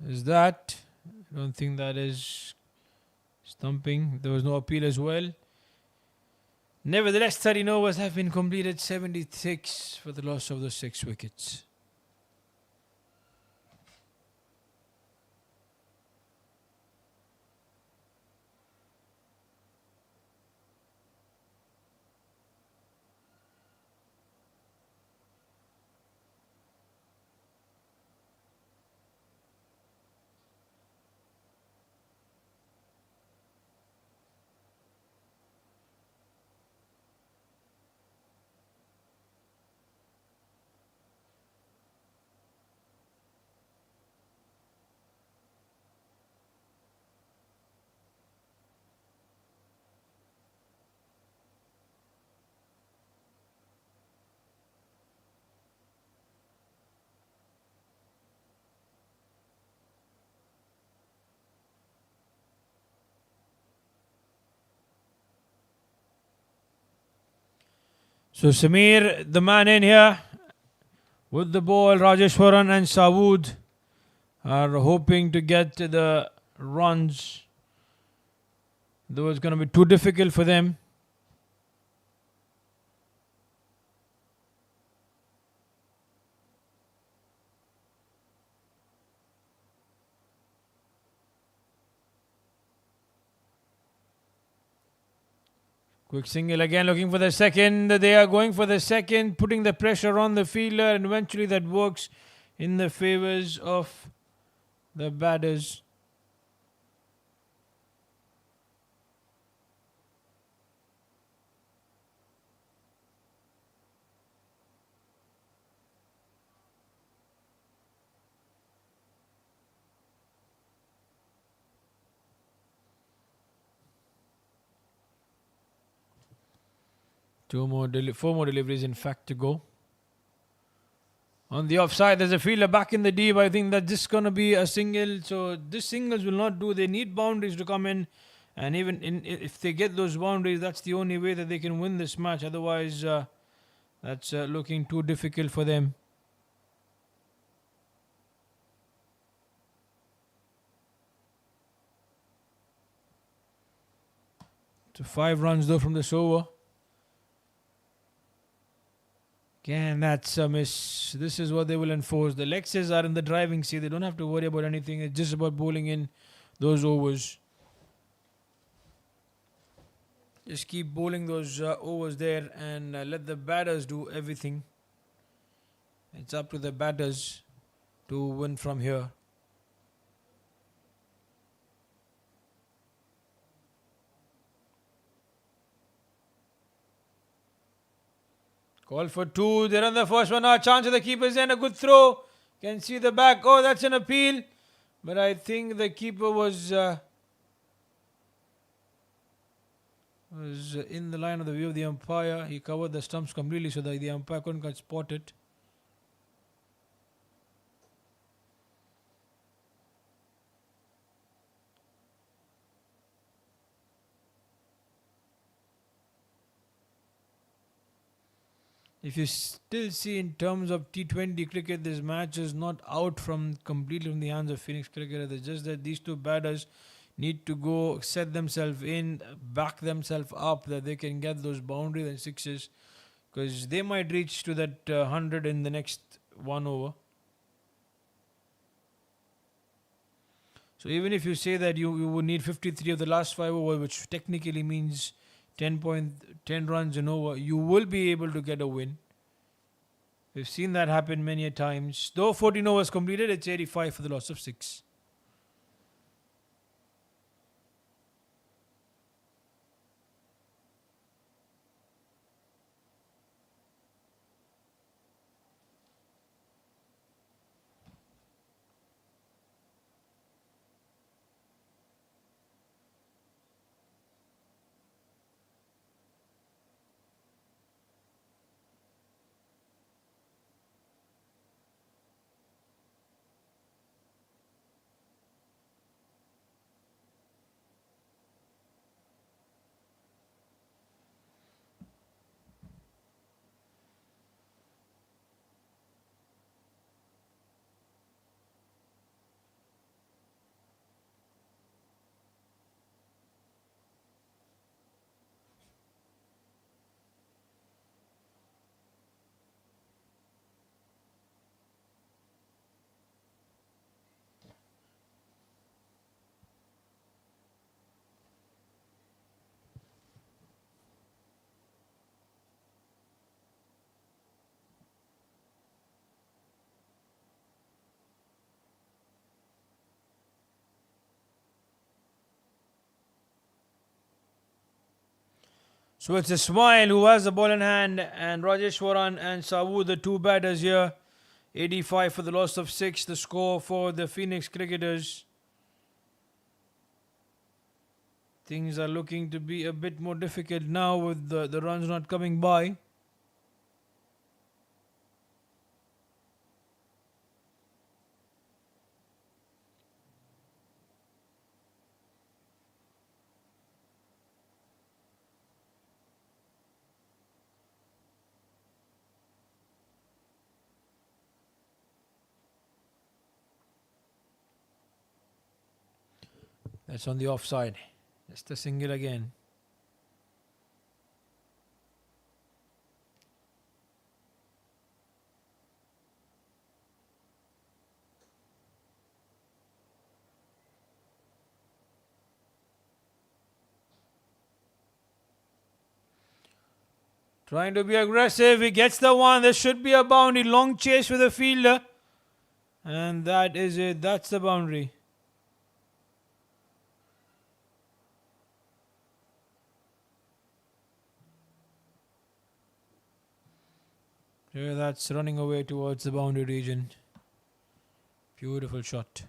Is that? I don't think that is stumping. There was no appeal as well. Nevertheless, 13 overs have been completed. 76 for the loss of the 6 wickets. So Samir, the man in here, with the ball, Rajeshwaran and Sawood are hoping to get the runs. Though it's going to be too difficult for them. Quick single again, looking for the second. They are going for the second, putting the pressure on the fielder, and eventually that works in the favors of the batters. Four more deliveries, in fact, to go. On the offside, there's a fielder back in the deep. I think that this is going to be a single. So this singles will not do. They need boundaries to come in. And even if they get those boundaries, that's the only way that they can win this match. Otherwise, that's looking too difficult for them. So 5 runs though from this over. Again, that's a miss. This is what they will enforce. The Lexus are in the driving seat. They don't have to worry about anything. It's just about bowling in those overs. Just keep bowling those overs there and let the batters do everything. It's up to the batters to win from here. Call for 2. They're on the first one. Chance of the keeper's in. A good throw. Can see the back. Oh, that's an appeal. But I think the keeper was in the line of the view of the umpire. He covered the stumps completely so that the umpire couldn't get spotted. If you still see in terms of T20 cricket, this match is not out completely from the hands of Phoenix cricketers. It's just that these two batters need to go set themselves in, back themselves up that they can get those boundaries and sixes, because they might reach to that 100 in the next 1 over. So even if you say that you would need 53 of the last 5 overs, which technically means 10 runs and over, you will be able to get a win. We've seen that happen many a times. Though 14 overs completed, it's 85 for the loss of 6. So it's Ismail who has the ball in hand, and Rajeshwaran and Sawu, the two batters here. 85 for the loss of 6, the score for the Phoenix cricketers. Things are looking to be a bit more difficult now with the runs not coming by. That's on the offside. Just a single again. Trying to be aggressive. He gets the one. There should be a boundary. Long chase with the fielder. And that is it. That's the boundary. Yeah, that's running away towards the boundary region. Beautiful shot.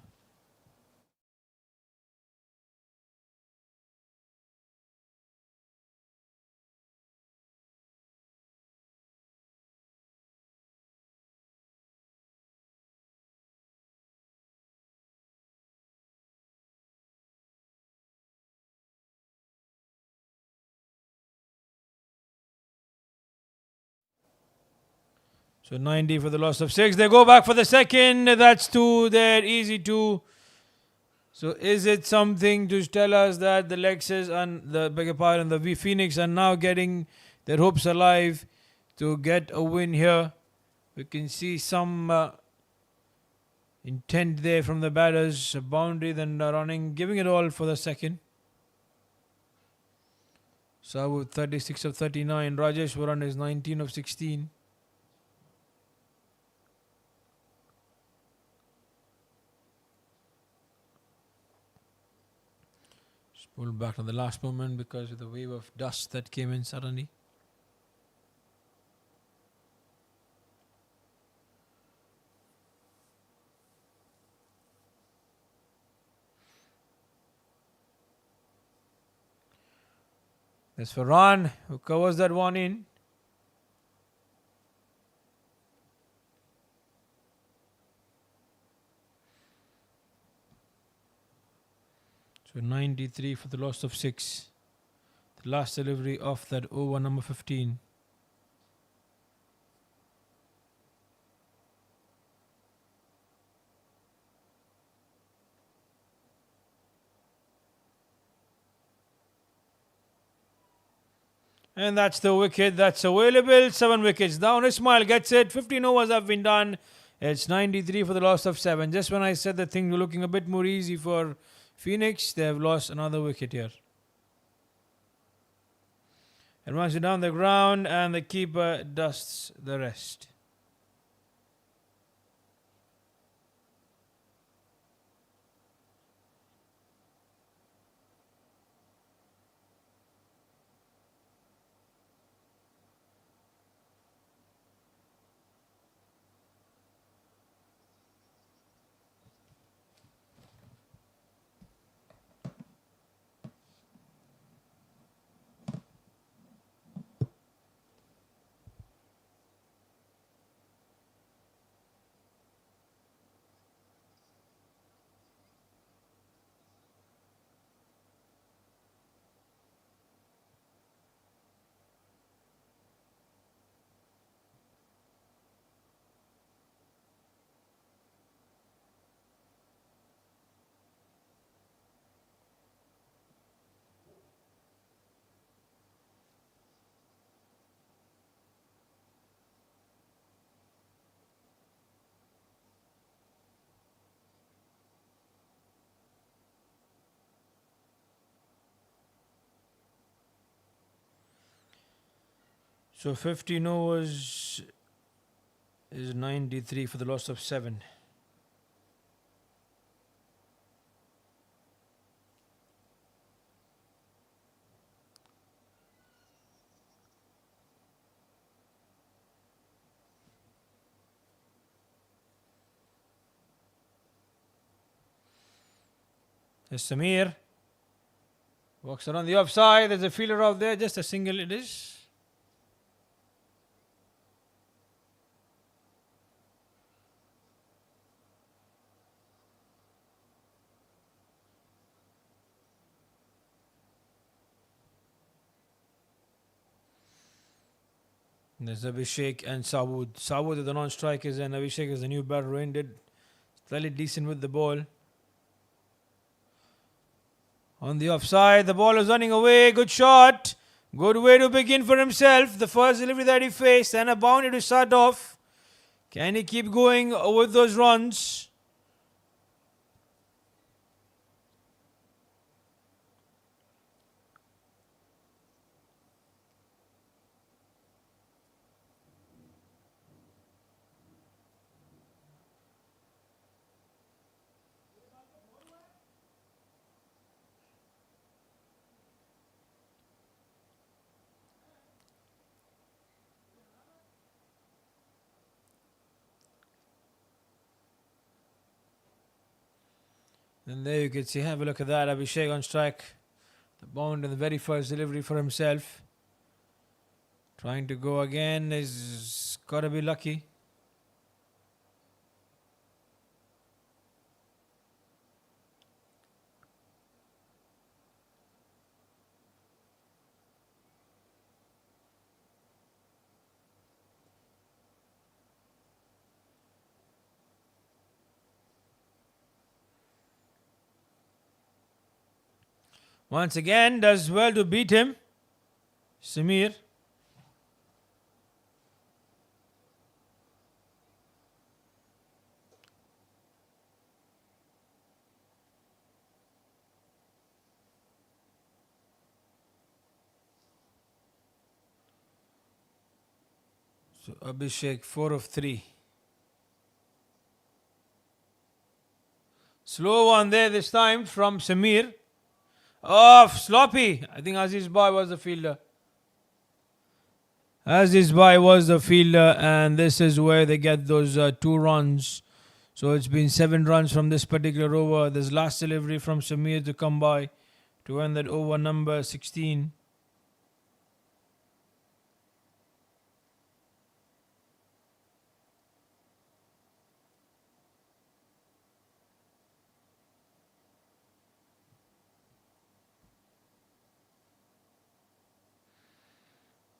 So 90 for the loss of 6. They go back for the second. That's 2 there. Easy 2. So is it something to tell us that the Lexus and the V Phoenix are now getting their hopes alive to get a win here? We can see some intent there from the batters. A boundary, then running, giving it all for the second. Sabu 36 of 39. Rajesh Varan is 19 of 16. Just pulled back on the last moment because of the wave of dust that came in suddenly. That's Farhan who covers that one in. So 93 for the loss of 6. The last delivery of that over number 15. And that's the wicket that's available. 7 wickets down. Ismail gets it. 15 overs have been done. It's 93 for the loss of 7. Just when I said that things were looking a bit more easy for Phoenix, they have lost another wicket here. And runs it down the ground, and the keeper dusts the rest. So 15 overs is 93 for the loss of 7. There's Samir. Walks around the offside. There's a fielder out there. Just a single it is. There's Abhishek and Sawood. Sawood are the non-strikers and Abhishek is the new batter in. Did slightly decent with the ball. On the offside, the ball is running away. Good shot. Good way to begin for himself. The first delivery that he faced and a boundary to start off. Can he keep going with those runs? And there you can see, have a look at that. Abhishek on strike. The bound in the very first delivery for himself. Trying to go again is got to be lucky. Once again, does well to beat him. Samir. So Abhishek 4 of 3. Slow one there this time from Samir. Off, sloppy. I think Aziz Bhai was the fielder. Aziz Bhai was the fielder, and this is where they get those 2 runs. So it's been 7 runs from this particular over. This last delivery from Samir to come by to end that over number 16.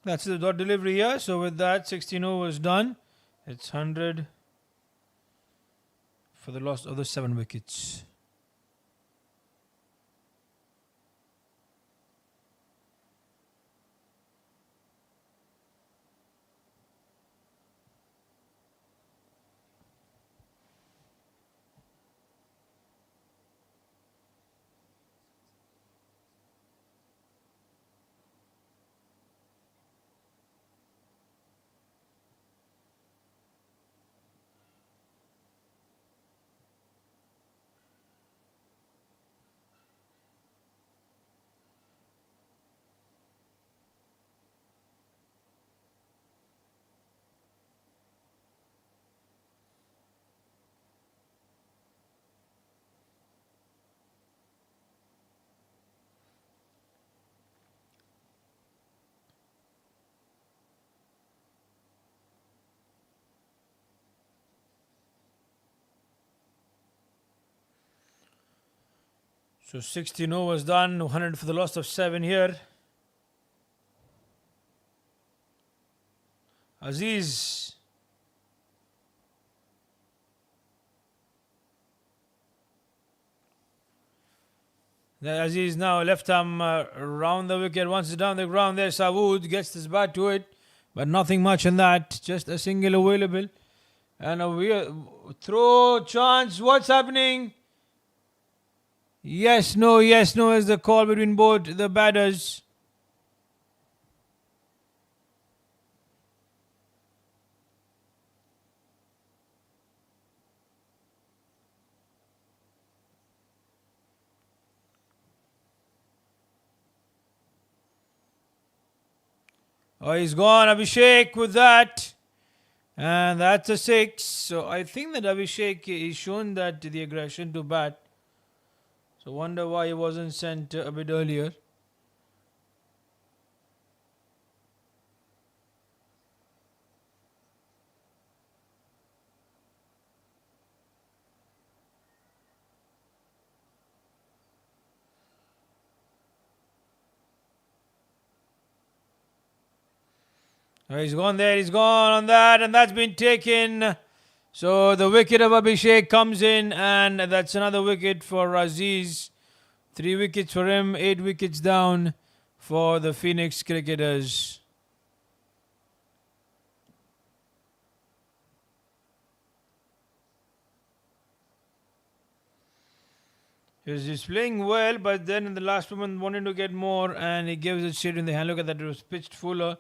That's the dot delivery here. So with that, 16 overs done. It's 100 for the loss of the 7 wickets. So 16 overs done, 100 for the loss of 7 here. Aziz. Aziz now left arm around the wicket. Once it's down the ground there, Sawood gets his bat to it. But nothing much in that. Just a single available. And a throw chance. What's happening? Yes, no is the call between both the batters. Oh, he's gone, Abhishek, with that. And that's a 6. So I think that Abhishek is shown that the aggression to bat. So wonder why he wasn't sent a bit earlier. He's gone there, he's gone on that, and that's been taken. So the wicket of Abhishek comes in, and that's another wicket for Aziz. 3 wickets for him, 8 wickets down for the Phoenix cricketers. He's playing well, but then in the last moment wanted to get more, and he gives it straight in the hand. Look at that, it was pitched fuller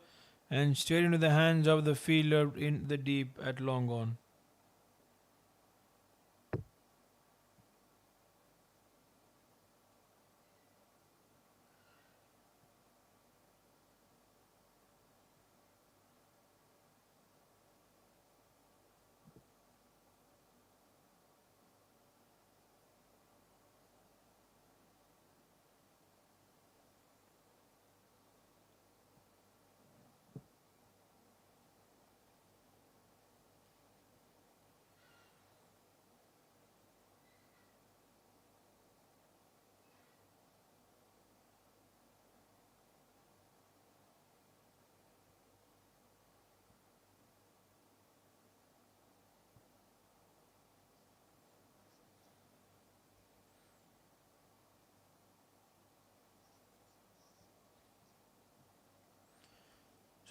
and straight into the hands of the fielder in the deep at long on.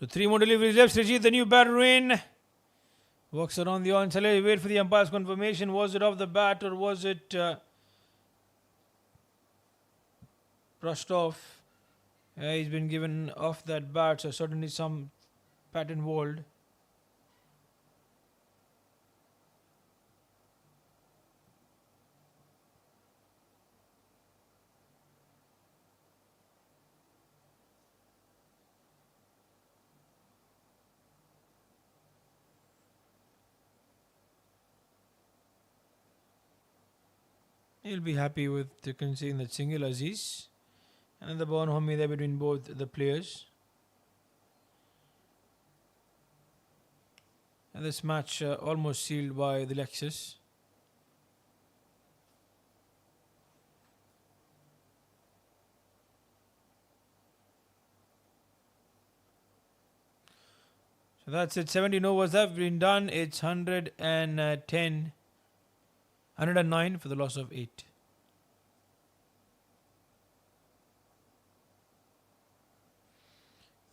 So 3 more deliveries left. Srijit, the new batter in. Walks around the onside. Wait for the umpire's confirmation. Was it off the bat or was it brushed off? He's been given off that bat, so certainly some pat involved. He'll be happy with conceding that single, Aziz. And the bonhomie there between both the players. And this match almost sealed by the Lexus. So that's it. 17 overs have been done. It's 109 for the loss of 8.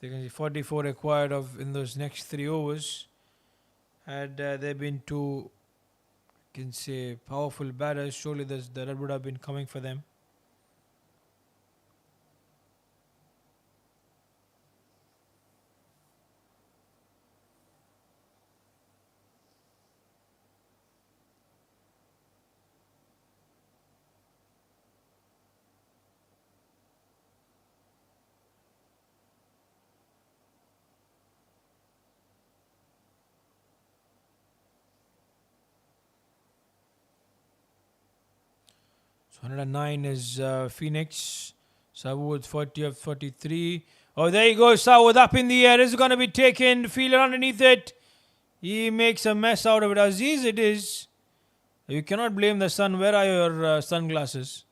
You can see 44 required of in those next 3 overs. Had there been 2, you can say, powerful batters, surely that would have been coming for them. So 109 is Phoenix. Sawood 40 of 43. Oh, there he goes. Sawood up in the air. Is going to be taken. Fielder underneath it. He makes a mess out of it. Aziz, it is. You cannot blame the sun. Where are your sunglasses?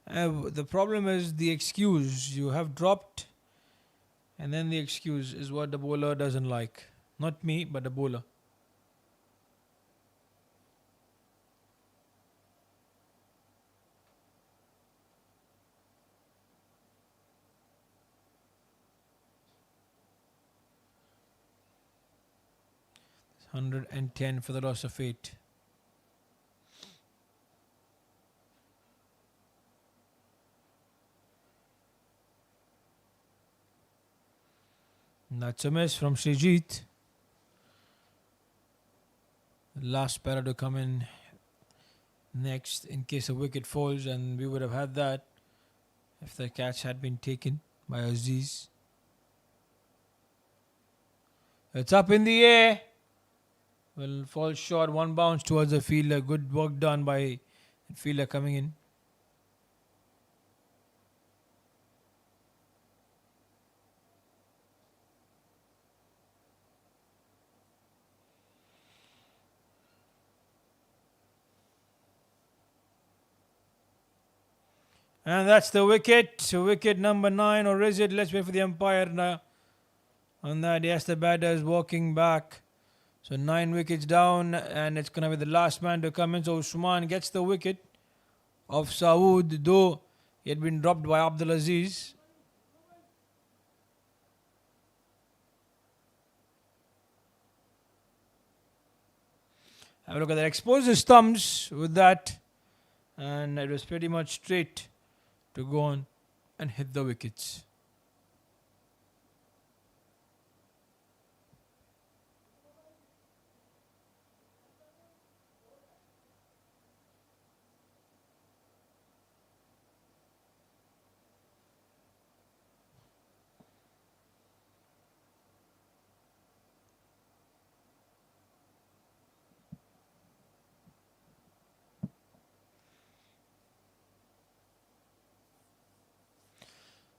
The problem is the excuse. You have dropped. And then the excuse is what the bowler doesn't like. Not me, but the bowler. $110 for the loss of 8. That's a miss from Srijit. Last batter to come in next in case a wicket falls, and we would have had that if the catch had been taken by Aziz. It's up in the air. Will fall short. 1 bounce towards the fielder. Good work done by the fielder coming in. And that's the wicket. So wicket number 9, or is it? Let's wait for the umpire now. On that, yes, the batter is walking back. So 9 wickets down, and it's going to be the last man to come in. So Usman gets the wicket of Sawood, though he had been dropped by Abdul Aziz. Have a look at that. Exposed his thumbs with that, and it was pretty much straight to go on and hit the wickets.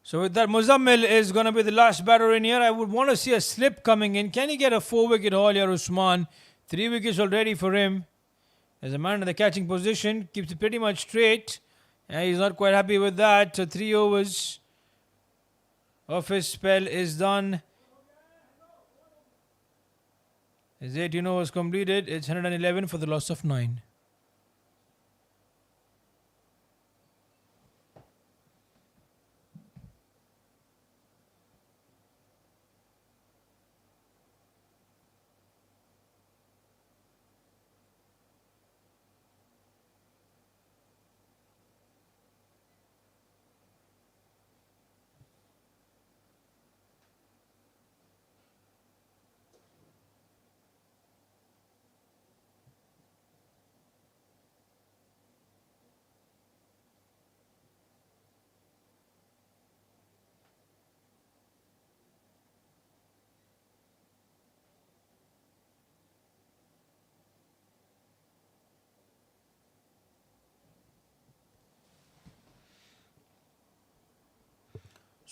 So with that, Muzammil is going to be the last batter in here. I would want to see a slip coming in. Can he get a 4-wicket haul here, Usman? 3 wickets already for him. As a man in the catching position, keeps it pretty much straight. And he's not quite happy with that. So 3 overs of his spell is done. His 18 overs completed. It's 111 for the loss of 9.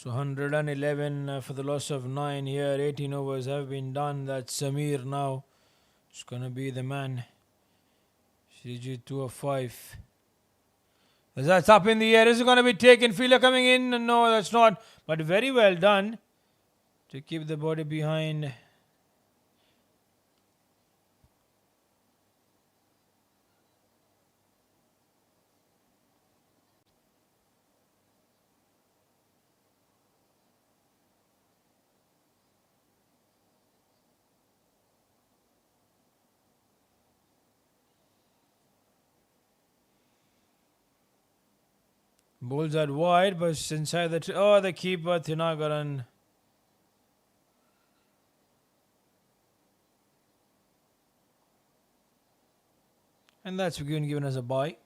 So 111 for the loss of 9 here. 18 overs have been done. That's Samir now. It's going to be the man. CG 2 of 5. That's up in the air. Is it going to be taken? Fielder coming in? No, that's not. But very well done to keep the body behind. Balls out wide, but it's inside the... the keeper, Thinagaran. And that's given as a bye.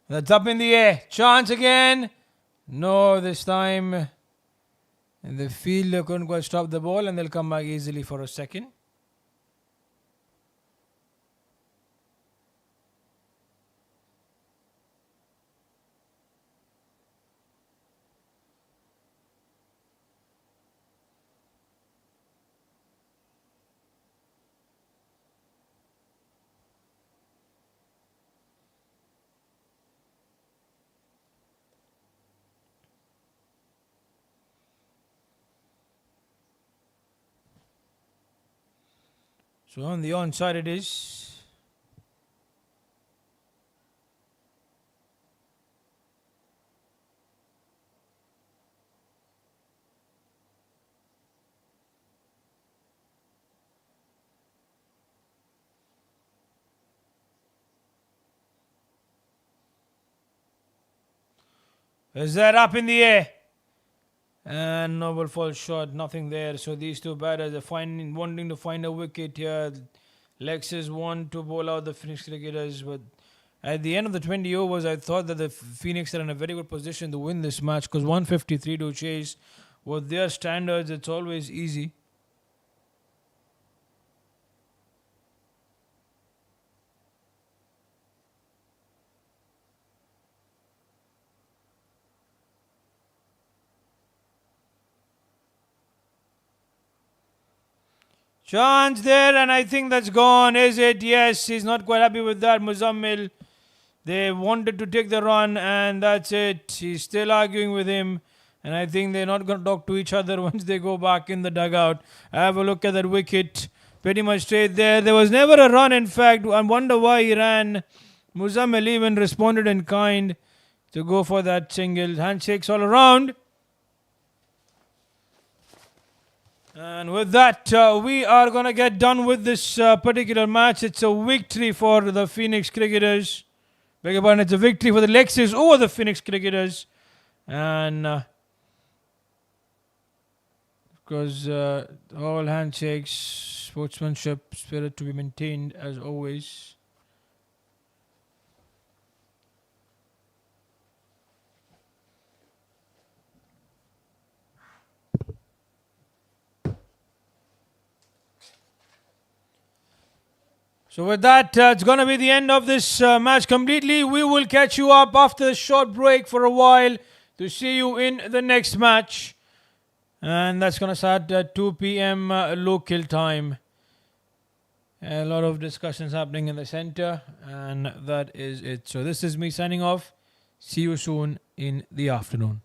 That's up in the air. Chance again. No, this time the fielder couldn't quite stop the ball, and they'll come back easily for a second. So on the onside it is. Is that up in the air? And Noble falls short, nothing there. So these two batters are wanting to find a wicket here. Lexus want to bowl out the Phoenix cricketers, but at the end of the 20 overs, I thought that the Phoenix are in a very good position to win this match, because 153 to chase. With their standards, it's always easy. Chance there, and I think that's gone, is it? Yes, he's not quite happy with that, Muzammil. They wanted to take the run, and that's it. He's still arguing with him, and I think they're not going to talk to each other once they go back in the dugout. Have a look at that wicket. Pretty much straight there. There was never a run, in fact. I wonder why he ran. Muzammil even responded in kind to go for that single. Handshakes all around. And with that, we are going to get done with this particular match. It's a victory for the Phoenix cricketers. Beg your pardon, it's a victory for the Lexus over the Phoenix cricketers. And because all handshakes, sportsmanship, spirit to be maintained as always. So with that, it's going to be the end of this match completely. We will catch you up after a short break for a while to see you in the next match. And that's going to start at 2 p.m. Local time. A lot of discussions happening in the center. And that is it. So this is me signing off. See you soon in the afternoon.